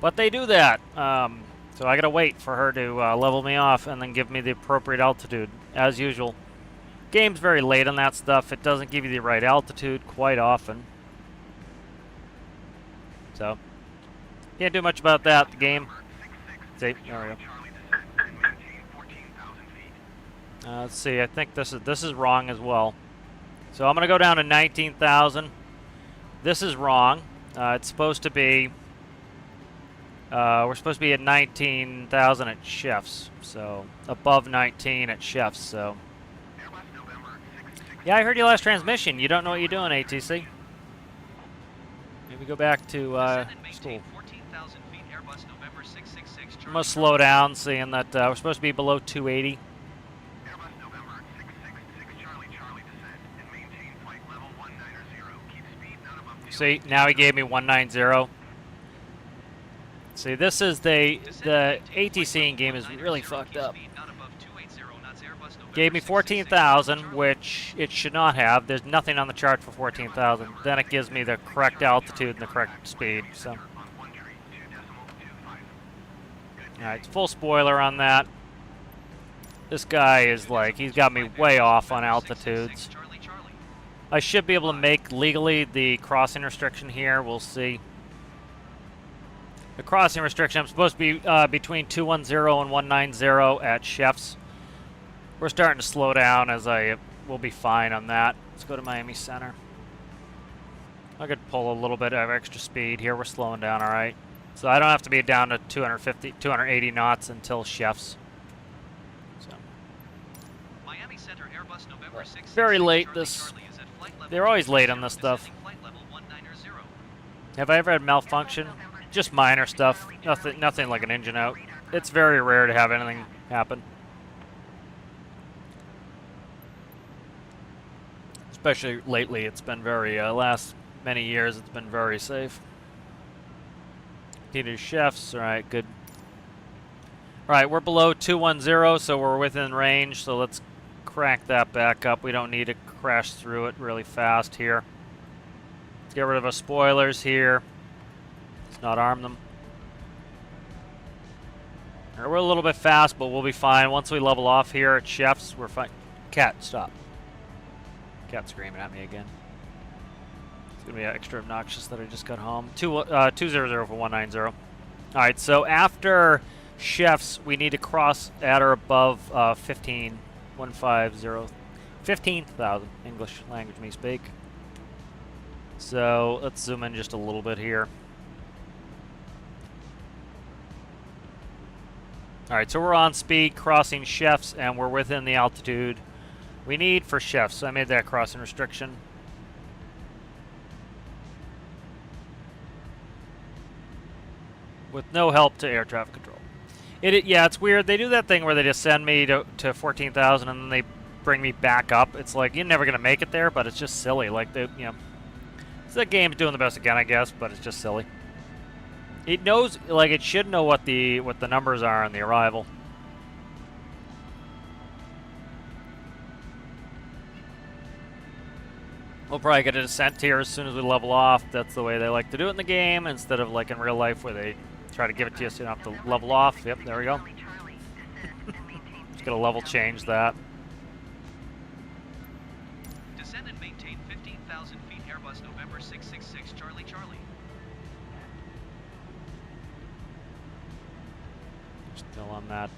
But they do that. So I gotta wait for her to level me off and then give me the appropriate altitude, as usual. Game's very late on that stuff. It doesn't give you the right altitude quite often. So, can't do much about that, the game. See, there we go. Let's see, I think this is wrong as well. So I'm gonna go down to 19,000. This is wrong. It's supposed to be... we're supposed to be at 19,000 at Chefs, so above 19 at Chefs, so. Yeah, I heard your last transmission. You don't know what you're doing, ATC. Maybe go back to school. I'm going to slow down, seeing that we're supposed to be below 280. See, now he gave me 190. See, this is the ATC game is really fucked up. Gave me 14,000, which it should not have. There's nothing on the chart for 14,000. Then it gives me the correct altitude and the correct speed. So, all right, full spoiler on that. This guy is like, he's got me way off on altitudes. I should be able to make legally the crossing restriction here. We'll see. The crossing restriction, I'm supposed to be between 210 and 190 at Chefs. We're starting to slow down as we'll be fine on that. Let's go to Miami Center. I could pull a little bit of extra speed here. We're slowing down all right. So I don't have to be down to 280 knots until Chefs. So. Miami Center Airbus November 6, very late this. They're always late on this stuff. Have I ever had malfunction? Just minor stuff. Nothing like an engine out. It's very rare to have anything happen. Especially lately, it's been very, last many years, it's been very safe. Needed chefs, alright, good. Alright, we're below 210, so we're within range, so let's crank that back up. We don't need to crash through it really fast here. Let's get rid of our spoilers here. Let's not arm them. Alright, we're a little bit fast, but we'll be fine. Once we level off here at chefs, we're fine. Cat, stop. Cat's screaming at me again. It's gonna be extra obnoxious that I just got home. 200 for 190. Alright, so after chefs, we need to cross at or above 15,000 English language me speak. So let's zoom in just a little bit here. Alright, so we're on speed, crossing chefs, and we're within the altitude we need for chefs. So I made that crossing restriction. With no help to air traffic control. Yeah, it's weird. They do that thing where they just send me to 14,000 and then they bring me back up. It's like, you're never going to make it there, but it's just silly. Like, the game's doing the best it can, I guess, but it's just silly. It knows, like, it should know what the numbers are on the arrival. We'll probably get a descent here as soon as we level off. That's the way they like to do it in the game, instead of like in real life where they try to give it to you so you don't have to level off. Yep, there we go. Just gonna level change that. Descend and maintain 15,000 feet Airbus November 666 Charlie Charlie. Still on that.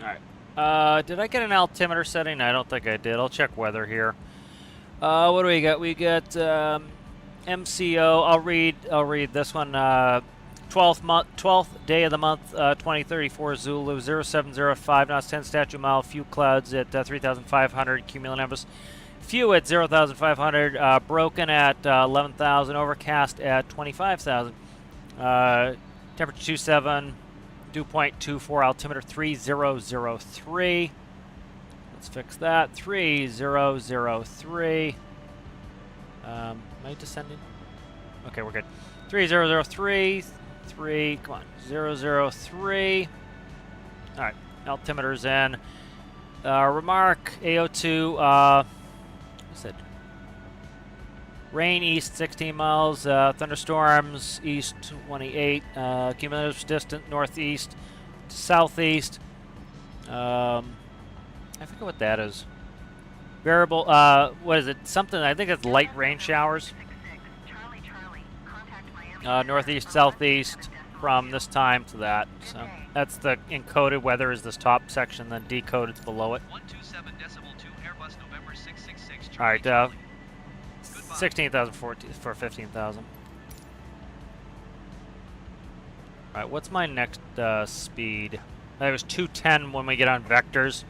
Alright. Did I get an altimeter setting? I don't think I did. I'll check weather here. What do we got? We got MCO. I'll read this one. 12th day of the month, 2034 Zulu 0705 knots 10 statute mile. Few clouds at 3,500 cumulonimbus. Few at 0,500. Broken at 11,000. Overcast at 25,000. Temperature 27. Dew point 24. Altimeter 3003. Let's fix that. 3003. Am I descending? Okay, we're good. 3003. 3. Come on. 003. All right. Altimeter's in. Remark AO2. What's it? Rain east 16 miles, thunderstorms east 28, cumulative distant northeast to southeast. I forget what that is. Variable, what is it? Something, I think it's light rain showers. Northeast, southeast from this time to that. So that's the encoded weather is this top section, then decoded below it. 127 decibel 2 Airbus November 666 All right, Charlie. 16,000 for 15,000. All right, what's my next speed? It was 210 when we get on vectors.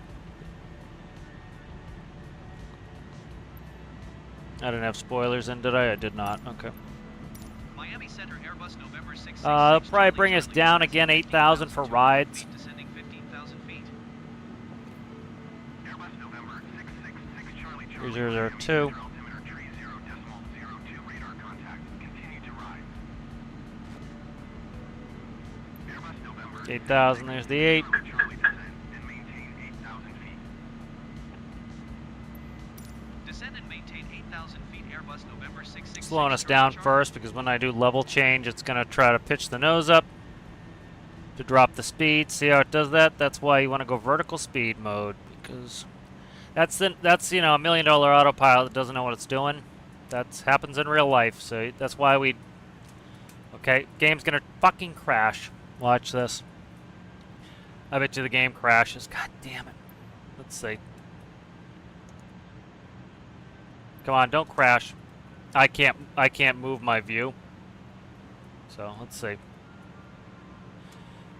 I didn't have spoilers in, did I? I did not. Okay. Miami Center Airbus November 666 They'll probably Charlie bring us Charlie, down again, 8,000 for rides. descending 15,000 feet. Airbus November 666 Charlie Charlie. 3002. Altimeter 30.02 radar contact. Continue to rise. Airbus November 8,000, there's the 8. Charlie descend and maintain 8,000 feet. Descend and maintain 8,000 feet Airbus November 666 Slowing us Charlie down Charlie. first because when I do level change, it's going to try to pitch the nose up to drop the speed. See how it does that? That's why you want to go vertical speed mode, because that's you know, $1 million autopilot that doesn't know what it's doing. That happens in real life, so that's why we. Okay, game's gonna fucking crash. Watch this. I bet you the game crashes. God damn it. Let's see. Come on, don't crash. I can't move my view. So let's see.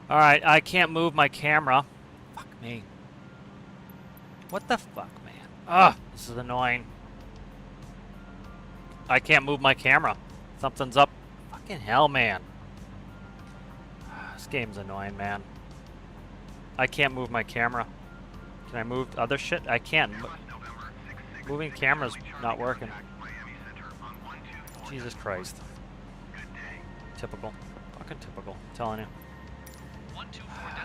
All right, I can't move my camera. Fuck me. What the fuck, man? Ugh, this is annoying. I can't move my camera. Something's up. Fucking hell, man. This game's annoying, man. I can't move my camera. Can I move other shit? I can. Moving camera's not working. Jesus Christ. Typical. Fucking typical. I'm telling you.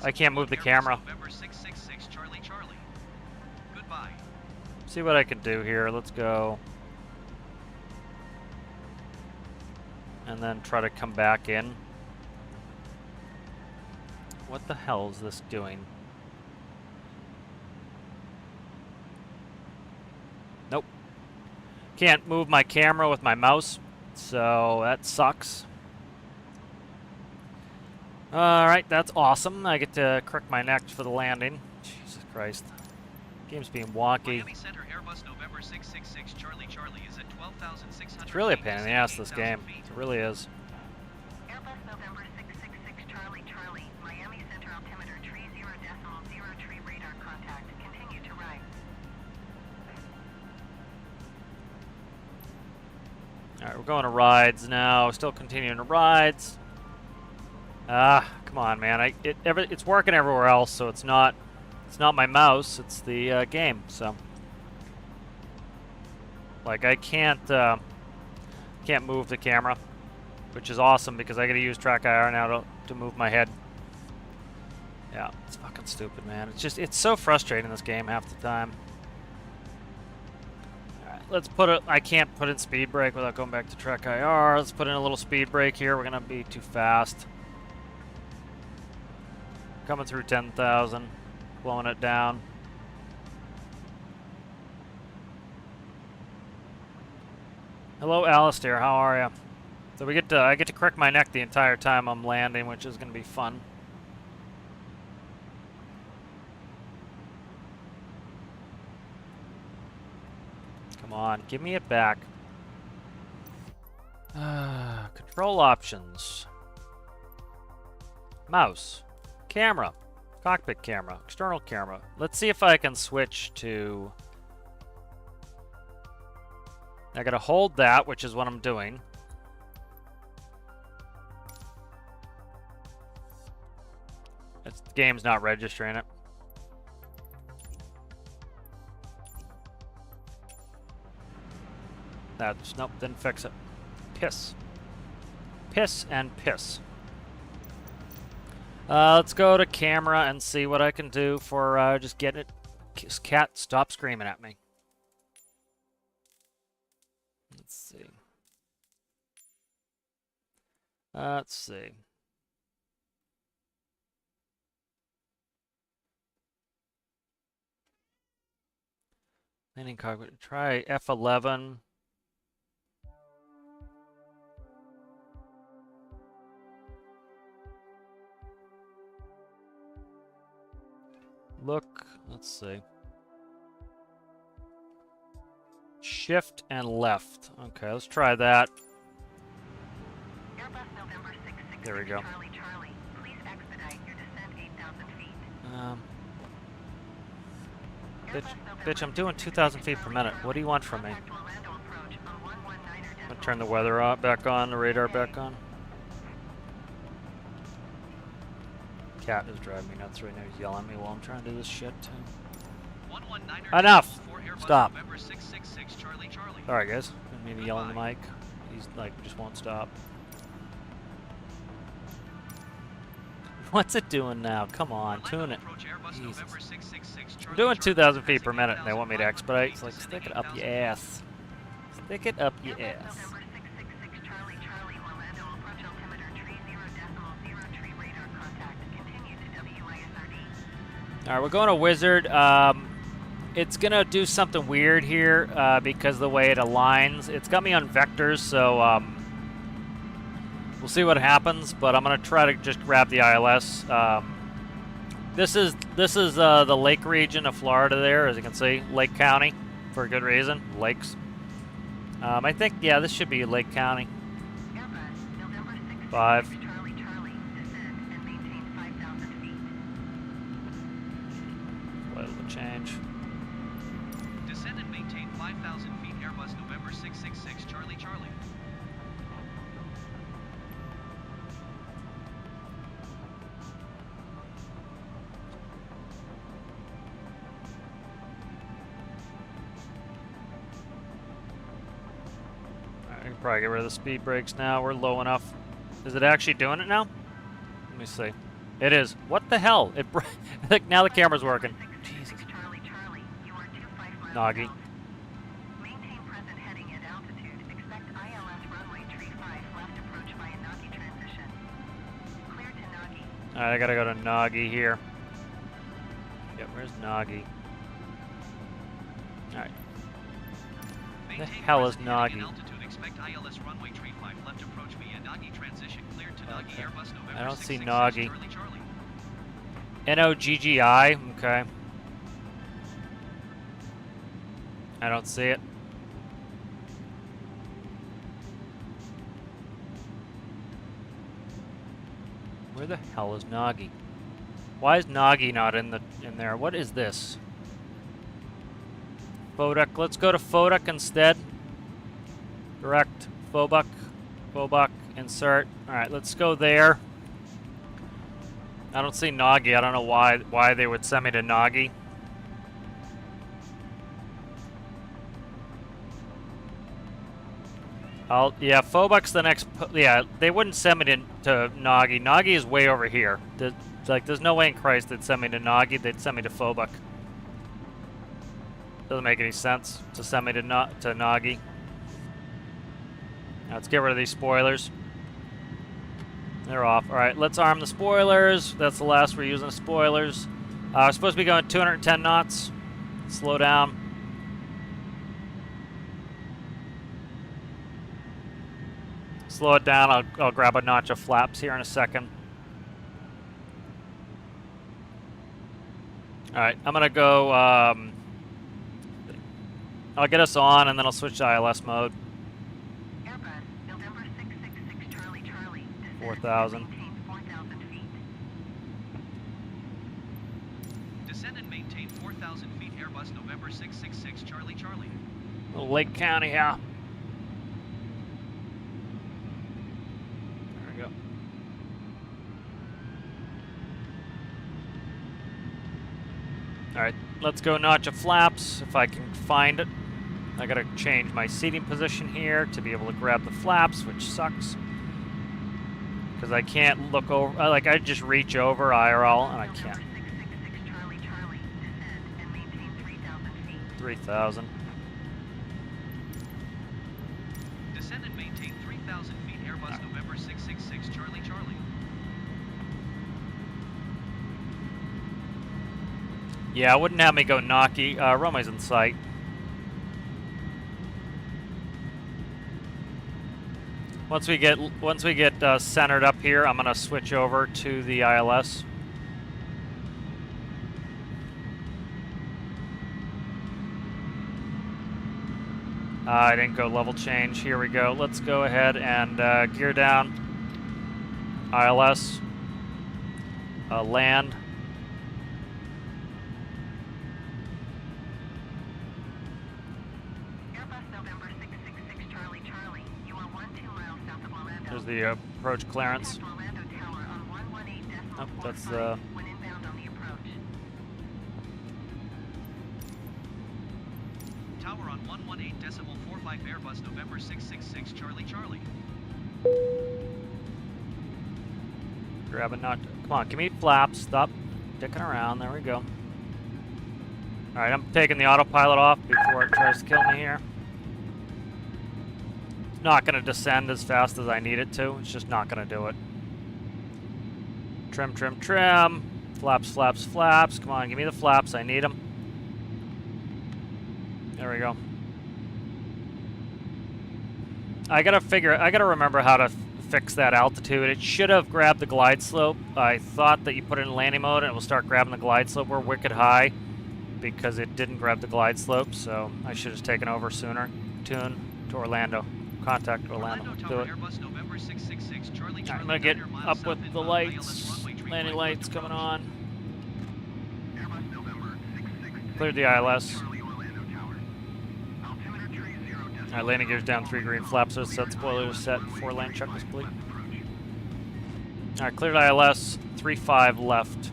I can't move the camera. November 666 Charlie Charlie. Goodbye. See what I can do here. Let's go. And then try to come back in. What the hell is this doing? Nope. Can't move my camera with my mouse, so that sucks. Alright, that's awesome. I get to crook my neck for the landing. Jesus Christ. Game's being wonky. Miami Center Airbus November 666 Charlie Charlie is at 12,600. It's really a pain in the ass, this game. It really is. Airbus November 666 Charlie Charlie, Miami Center altimeter tree 0.0 tree radar contact. Continue to rise. Alright, we're going to rides now. Still continuing to rides. Ah, come on, man. It's working everywhere else, so it's not my mouse, it's the game. So, like, I can't move the camera, which is awesome because I got to use track IR now to move my head. Yeah, it's fucking stupid, man. It's so frustrating, this game, half the time. Alright, let's put it. I can't put in speed brake without going back to track IR. Let's put in a little speed brake here. We're gonna be too fast. Coming through 10,000, blowing it down. Hello, Alistair. How are you? So I get to crick my neck the entire time I'm landing, which is going to be fun. Come on, give me it back. Control options. Mouse. Camera. Cockpit camera. External camera. Let's see if I can switch to... I gotta hold that, which is what I'm doing. The game's not registering it. That's... Nope, didn't fix it. Piss. Piss and piss. Let's go to camera and see what I can do for just getting it. Cat, stop screaming at me. Let's see. Let's see. Landing cockpit. Try F11. Look, let's see. Shift and left. Okay, let's try that. Airbus November 666 There we go. Charlie Charlie, please expedite your descent 8,000 feet. Bitch, I'm doing 2,000 feet per minute. What do you want from me? Contact Orlando approach on 119er I'm gonna turn the weather back on, the radar back on. Cat is driving me nuts right now. He's yelling at me while I'm trying to do this shit too. 119er Enough! Airbus Stop. November 666 Charlie Charlie. Alright, guys. Didn't mean to yell in the mic. He's like, just won't stop. What's it doing now? Come on, tune it. Jesus. I'm doing 2,000 feet per minute and they want me to expedite. It's like, stick it up your ass. Stick it up your Airbus ass. November 666 Charlie Charlie, Orlando approach altimeter tree 0.0 tree radar contact. Continue to WISRD. Alright, we're going to Wizard. It's going to do something weird here because of the way it aligns. It's got me on vectors, so we'll see what happens, but I'm going to try to just grab the ILS. This is the lake region of Florida there, as you can see. Lake County, for a good reason. Lakes. I think, yeah, this should be Lake County. Airbus November 666 5. Charlie Charlie, descend and maintain 5,000 feet. What will change? Descend and maintain 5,000 feet Airbus November 666 Charlie Charlie. I can probably get rid of the speed brakes now. We're low enough. Is it actually doing it now? Let me see. It is. What the hell? It like now the camera's working. Jesus. Charlie Charlie, you are 25 miles Noggy. south. Maintain present heading at altitude. Expect ILS runway tree 5 left approach via Noggy transition. Clear to Noggy. Alright, I gotta go to Noggy here. Yep, where's Noggy? Alright. The hell is Noggy? Expect ILS runway tree 5 left approach via Noggy transition. Cleared to Noggy Okay. Airbus November I don't see 666 Noggy. Charlie Charlie. N-O-G-G-I? Okay. I don't see it. Where the hell is Noggy? Why is Noggy not in there? What is this? Foduk. Let's go to Foduk instead. Direct. Fobuk. Insert. Alright, let's go there. I don't see Noggy. I don't know why they would send me to Noggy. Yeah, Fobuk's the next. Yeah, they wouldn't send me to Noggy. Noggy is way over here. There's no way in Christ they'd send me to Noggy. They'd send me to Fobuk. Doesn't make any sense to send me to Noggy. Now let's get rid of these spoilers. They're off. All right, let's arm the spoilers. That's the last we're using the spoilers. We're supposed to be going 210 knots. Slow down. Slow it down. I'll grab a notch of flaps here in a second. All right, I'm gonna go. I'll get us on, and then I'll switch to ILS mode. Airbus November 666 Charlie Charlie. 4,000. Maintain 4,000 feet. Descend and maintain 4,000 feet Airbus November 666 Charlie Charlie. Little Lake County here. There we go. All right, let's go notch of flaps if I can find it. I gotta change my seating position here to be able to grab the flaps, which sucks. Because I can't look over, like I just reach over IRL and I can't. November 666 Charlie Charlie. Descend and maintain 3,000 feet. 3,000. Descend and maintain 3,000 feet Airbus November 666 Charlie Charlie. Yeah, it wouldn't have me go Noggy. Runway's in sight. Once we get centered up here, I'm gonna switch over to the ILS. I didn't go level change. Here we go. Let's go ahead and gear down. ILS. Land. Airbus November 666 Charlie Charlie. You are 12 miles south of Orlando. There's the approach clearance. Contact Orlando Tower on 118.45 Oh, that's the. when inbound on the approach. Tower on 118.45 Airbus November 666 Charlie Charlie. Grab a nut. Come on, give me flaps. Stop dicking around. There we go. Alright, I'm taking the autopilot off before it tries to kill me here. It's not going to descend as fast as I need it to. It's just not going to do it. Trim, trim, trim. Flaps, flaps, flaps. Come on, give me the flaps. I need them. There we go. I gotta remember how to fix that altitude. It should have grabbed the glide slope. I thought that you put it in landing mode and it will start grabbing the glide slope. We're wicked high because it didn't grab the glide slope, so I should have taken over sooner. Tune to Orlando. Contact Orlando. Do Tower it. Airbus November 666 Charlie Alright, Charlie. I'm gonna get 900 miles up south with the inbound lights. ILS runway tree Landing 5 lights left coming approach. on. Airbus November 666. Cleared the ILS. Charlie Orlando Tower. Alright, landing gears down, 3 green flaps are set, spoilers set, 4 lane check was complete. Alright, cleared ILS, 3-5 left.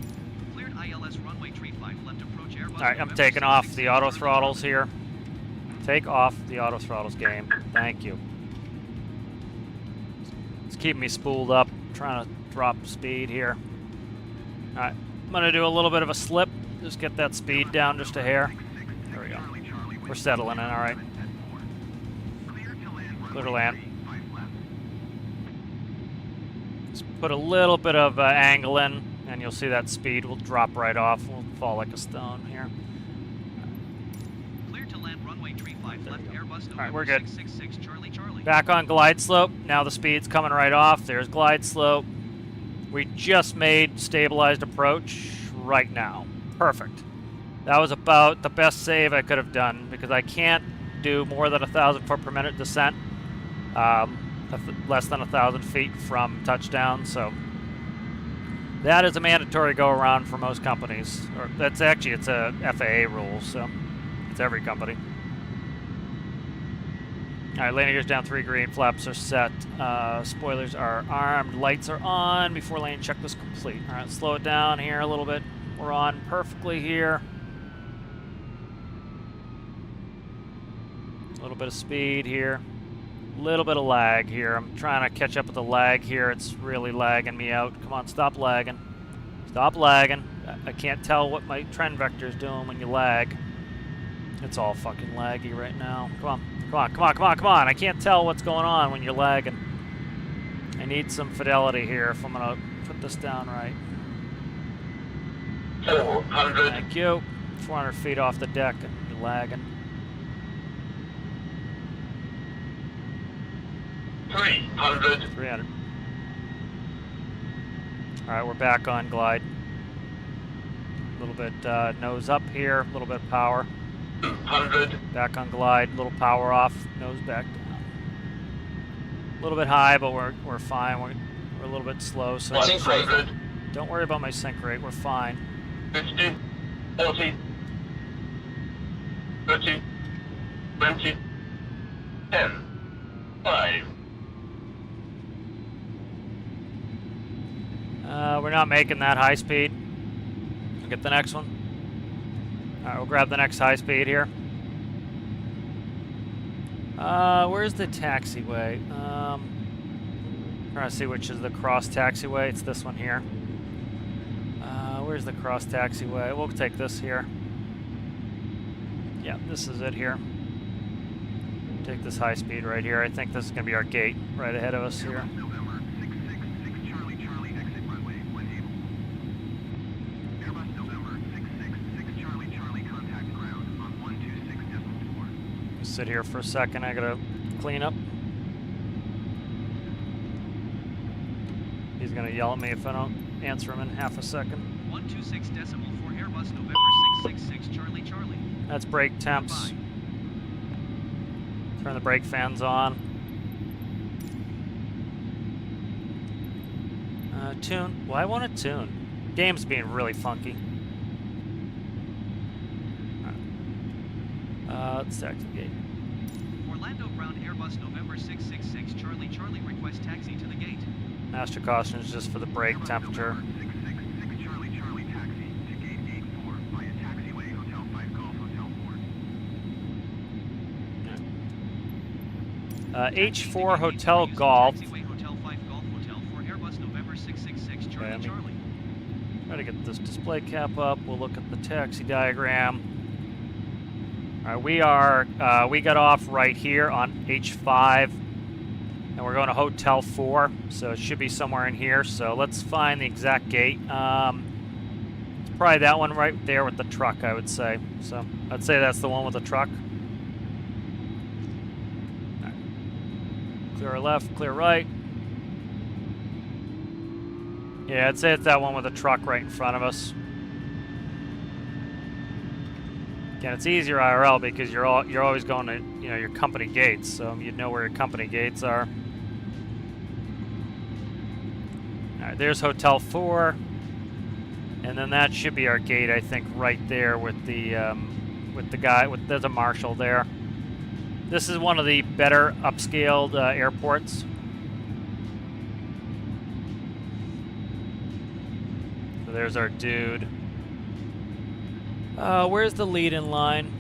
Cleared ILS runway 35 left approach Airbus. Alright, I'm November taking off the 666 auto Charlie throttles Charlie. here. Take off the auto throttles, game. Thank you. It's keeping me spooled up, trying to drop speed here. Alright, I'm gonna do a little bit of a slip, just get that speed down just a hair. There we go. We're settling in, alright. Clear to land. Just put a little bit of angle in, and you'll see that speed will drop right off. We'll fall like a stone here. Cleared to land runway 35 left Airbus Alright, November we're good. 666 Charlie Charlie. Back on glide slope. Now the speed's coming right off. There's glide slope. We just made stabilized approach right now. Perfect. That was about the best save I could have done because I can't do more than 1,000 foot per minute descent. Less than 1,000 feet from touchdown. So that is a mandatory go around for most companies. Or that's actually, it's a FAA rule, so it's every company. Alright, landing gears down, 3 green, flaps are set, spoilers are armed, lights are on before lane check was complete. Alright, slow it down here a little bit. We're on perfectly here. A little bit of speed here. A little bit of lag here. I'm trying to catch up with the lag here. It's really lagging me out. Come on, stop lagging. Stop lagging. I can't tell what my trend vector is doing when you lag. It's all fucking laggy right now. Come on. Come on, come on, come on, come on. I can't tell what's going on when you're lagging. I need some fidelity here if I'm going to put this down right. 400. Thank you. 400 feet off the deck and you're lagging. 300. 300. Alright, we're back on glide. A little bit nose up here, a little bit of power. 200. Back on glide, little power off, nose back down. A little bit high, but we're fine. We're a little bit slow, so 100. don't worry about my sync rate. We're fine. 50. 40. 30. 20. 10. 5. We're not making that high speed. We'll get the next one. Alright, we'll grab the next high speed here. Where's the taxiway? Trying to see which is the cross taxiway. It's this one here. Where's the cross taxiway? We'll take this here. Yeah, this is it here. Take this high speed right here. I think this is going to be our gate right ahead of us here. November 666 Charlie Charlie exit runway when able. Airbus November 666 Charlie Charlie contact ground on 126.4. Sit here for a second. I gotta clean up. He's gonna yell at me if I don't answer him in half a second. 126 decimal for Airbus November 666 Charlie Charlie. That's brake temps. Goodbye. Turn the brake fans on. Tune. Well, I want to tune. Game's being really funky. Let's activate. Orlando ground Airbus November 666 Charlie Charlie request taxi to the gate. Master caution is just for the brake temperature. 666 Charlie Charlie taxi to gate 84 via taxiway Hotel 5 Golf Hotel 4. H4 Hotel Golf. Taxiway Hotel 5 Golf Hotel for Airbus November 666 Charlie Okay, Charlie. Try to get this display cap up. We'll look at the taxi diagram. All right, we got off right here on H5, and we're going to Hotel 4, so it should be somewhere in here. So let's find the exact gate. It's probably that one right there with the truck, I would say. So I'd say that's the one with the truck. All right. Clear left, clear right. Yeah, I'd say it's that one with the truck right in front of us. Again, it's easier IRL because you're always going to your company gates, so you'd know where your company gates are. All right, there's Hotel 4, and then that should be our gate, I think, right there with the guy. There's a marshal there. This is one of the better upscaled airports. So there's our dude. Where's the lead-in line?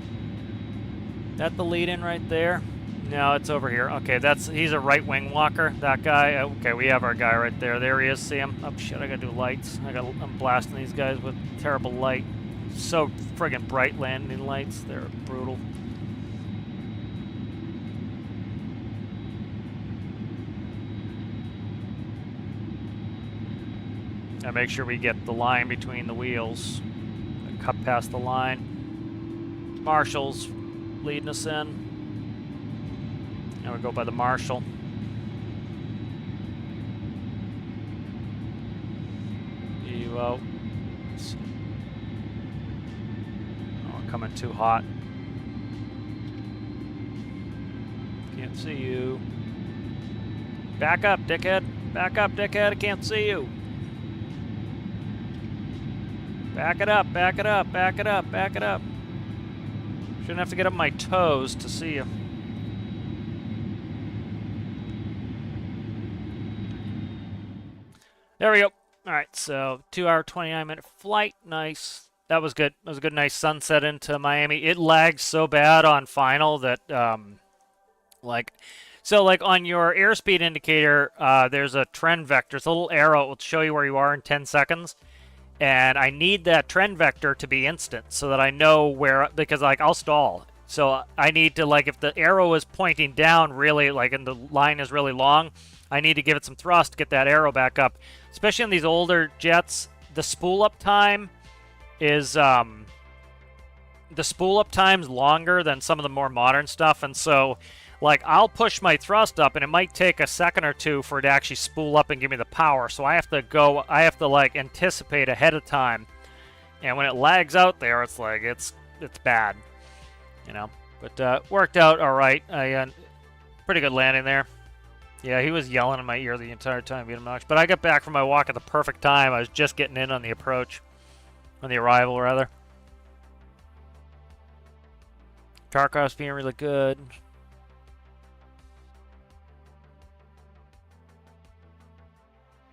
That the lead-in right there? No, it's over here. Okay, he's a right-wing walker, that guy. Okay, we have our guy right there. There he is, see him? Oh shit, I gotta do lights. I'm blasting these guys with terrible light. So friggin' bright landing lights. They're brutal. And make sure we get the line between the wheels. Cut past the line. Marshall's leading us in. Now we go by the Marshall. Oh, coming too hot. Can't see you. Back up, dickhead. Back up, dickhead. I can't see you. Back it up, back it up, back it up, back it up. Shouldn't have to get up my toes to see you. There we go. All right, so 2-hour, 29-minute flight. Nice. That was good. That was a good, nice sunset into Miami. It lagged so bad on final that, like on your airspeed indicator, there's a trend vector. It's a little arrow. It will show you where you are in 10 seconds. And I need that trend vector to be instant so that I know where, because like I'll stall. So I need to, like, if the arrow is pointing down really, like, and the line is really long, I need to give it some thrust to get that arrow back up. Especially on these older jets, the spool up time is, longer than some of the more modern stuff. And so, like, I'll push my thrust up and it might take a second or two for it to actually spool up and give me the power. So I have to like anticipate ahead of time. And when it lags out there, it's like, it's bad, you know. But worked out all right. Pretty good landing there. Yeah, he was yelling in my ear the entire time, being obnoxious. But I got back from my walk at the perfect time. I was just getting in on the approach, on the arrival rather. Tarkov's being really good.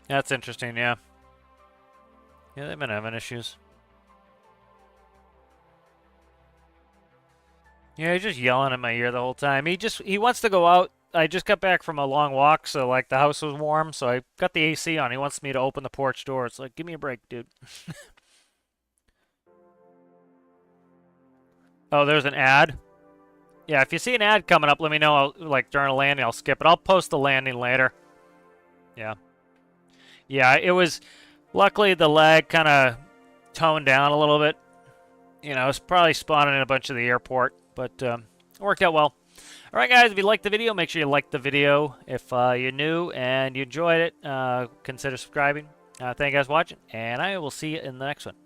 That's interesting, yeah. Yeah, they've been having issues. Yeah, he's just yelling in my ear the whole time. He wants to go out. I just got back from a long walk, so like the house was warm, so I got the AC on. He wants me to open the porch door. It's like, give me a break, dude. Oh, there's an ad. Yeah, if you see an ad coming up, let me know. Like during a landing, I'll skip it. I'll post the landing later. Yeah. Yeah, it was. Luckily, the lag kind of toned down a little bit. You know, it's probably spawning in a bunch of the airport, but it worked out well. All right, guys, if you liked the video, make sure you like the video. If you're new and you enjoyed it, consider subscribing. Thank you guys for watching, and I will see you in the next one.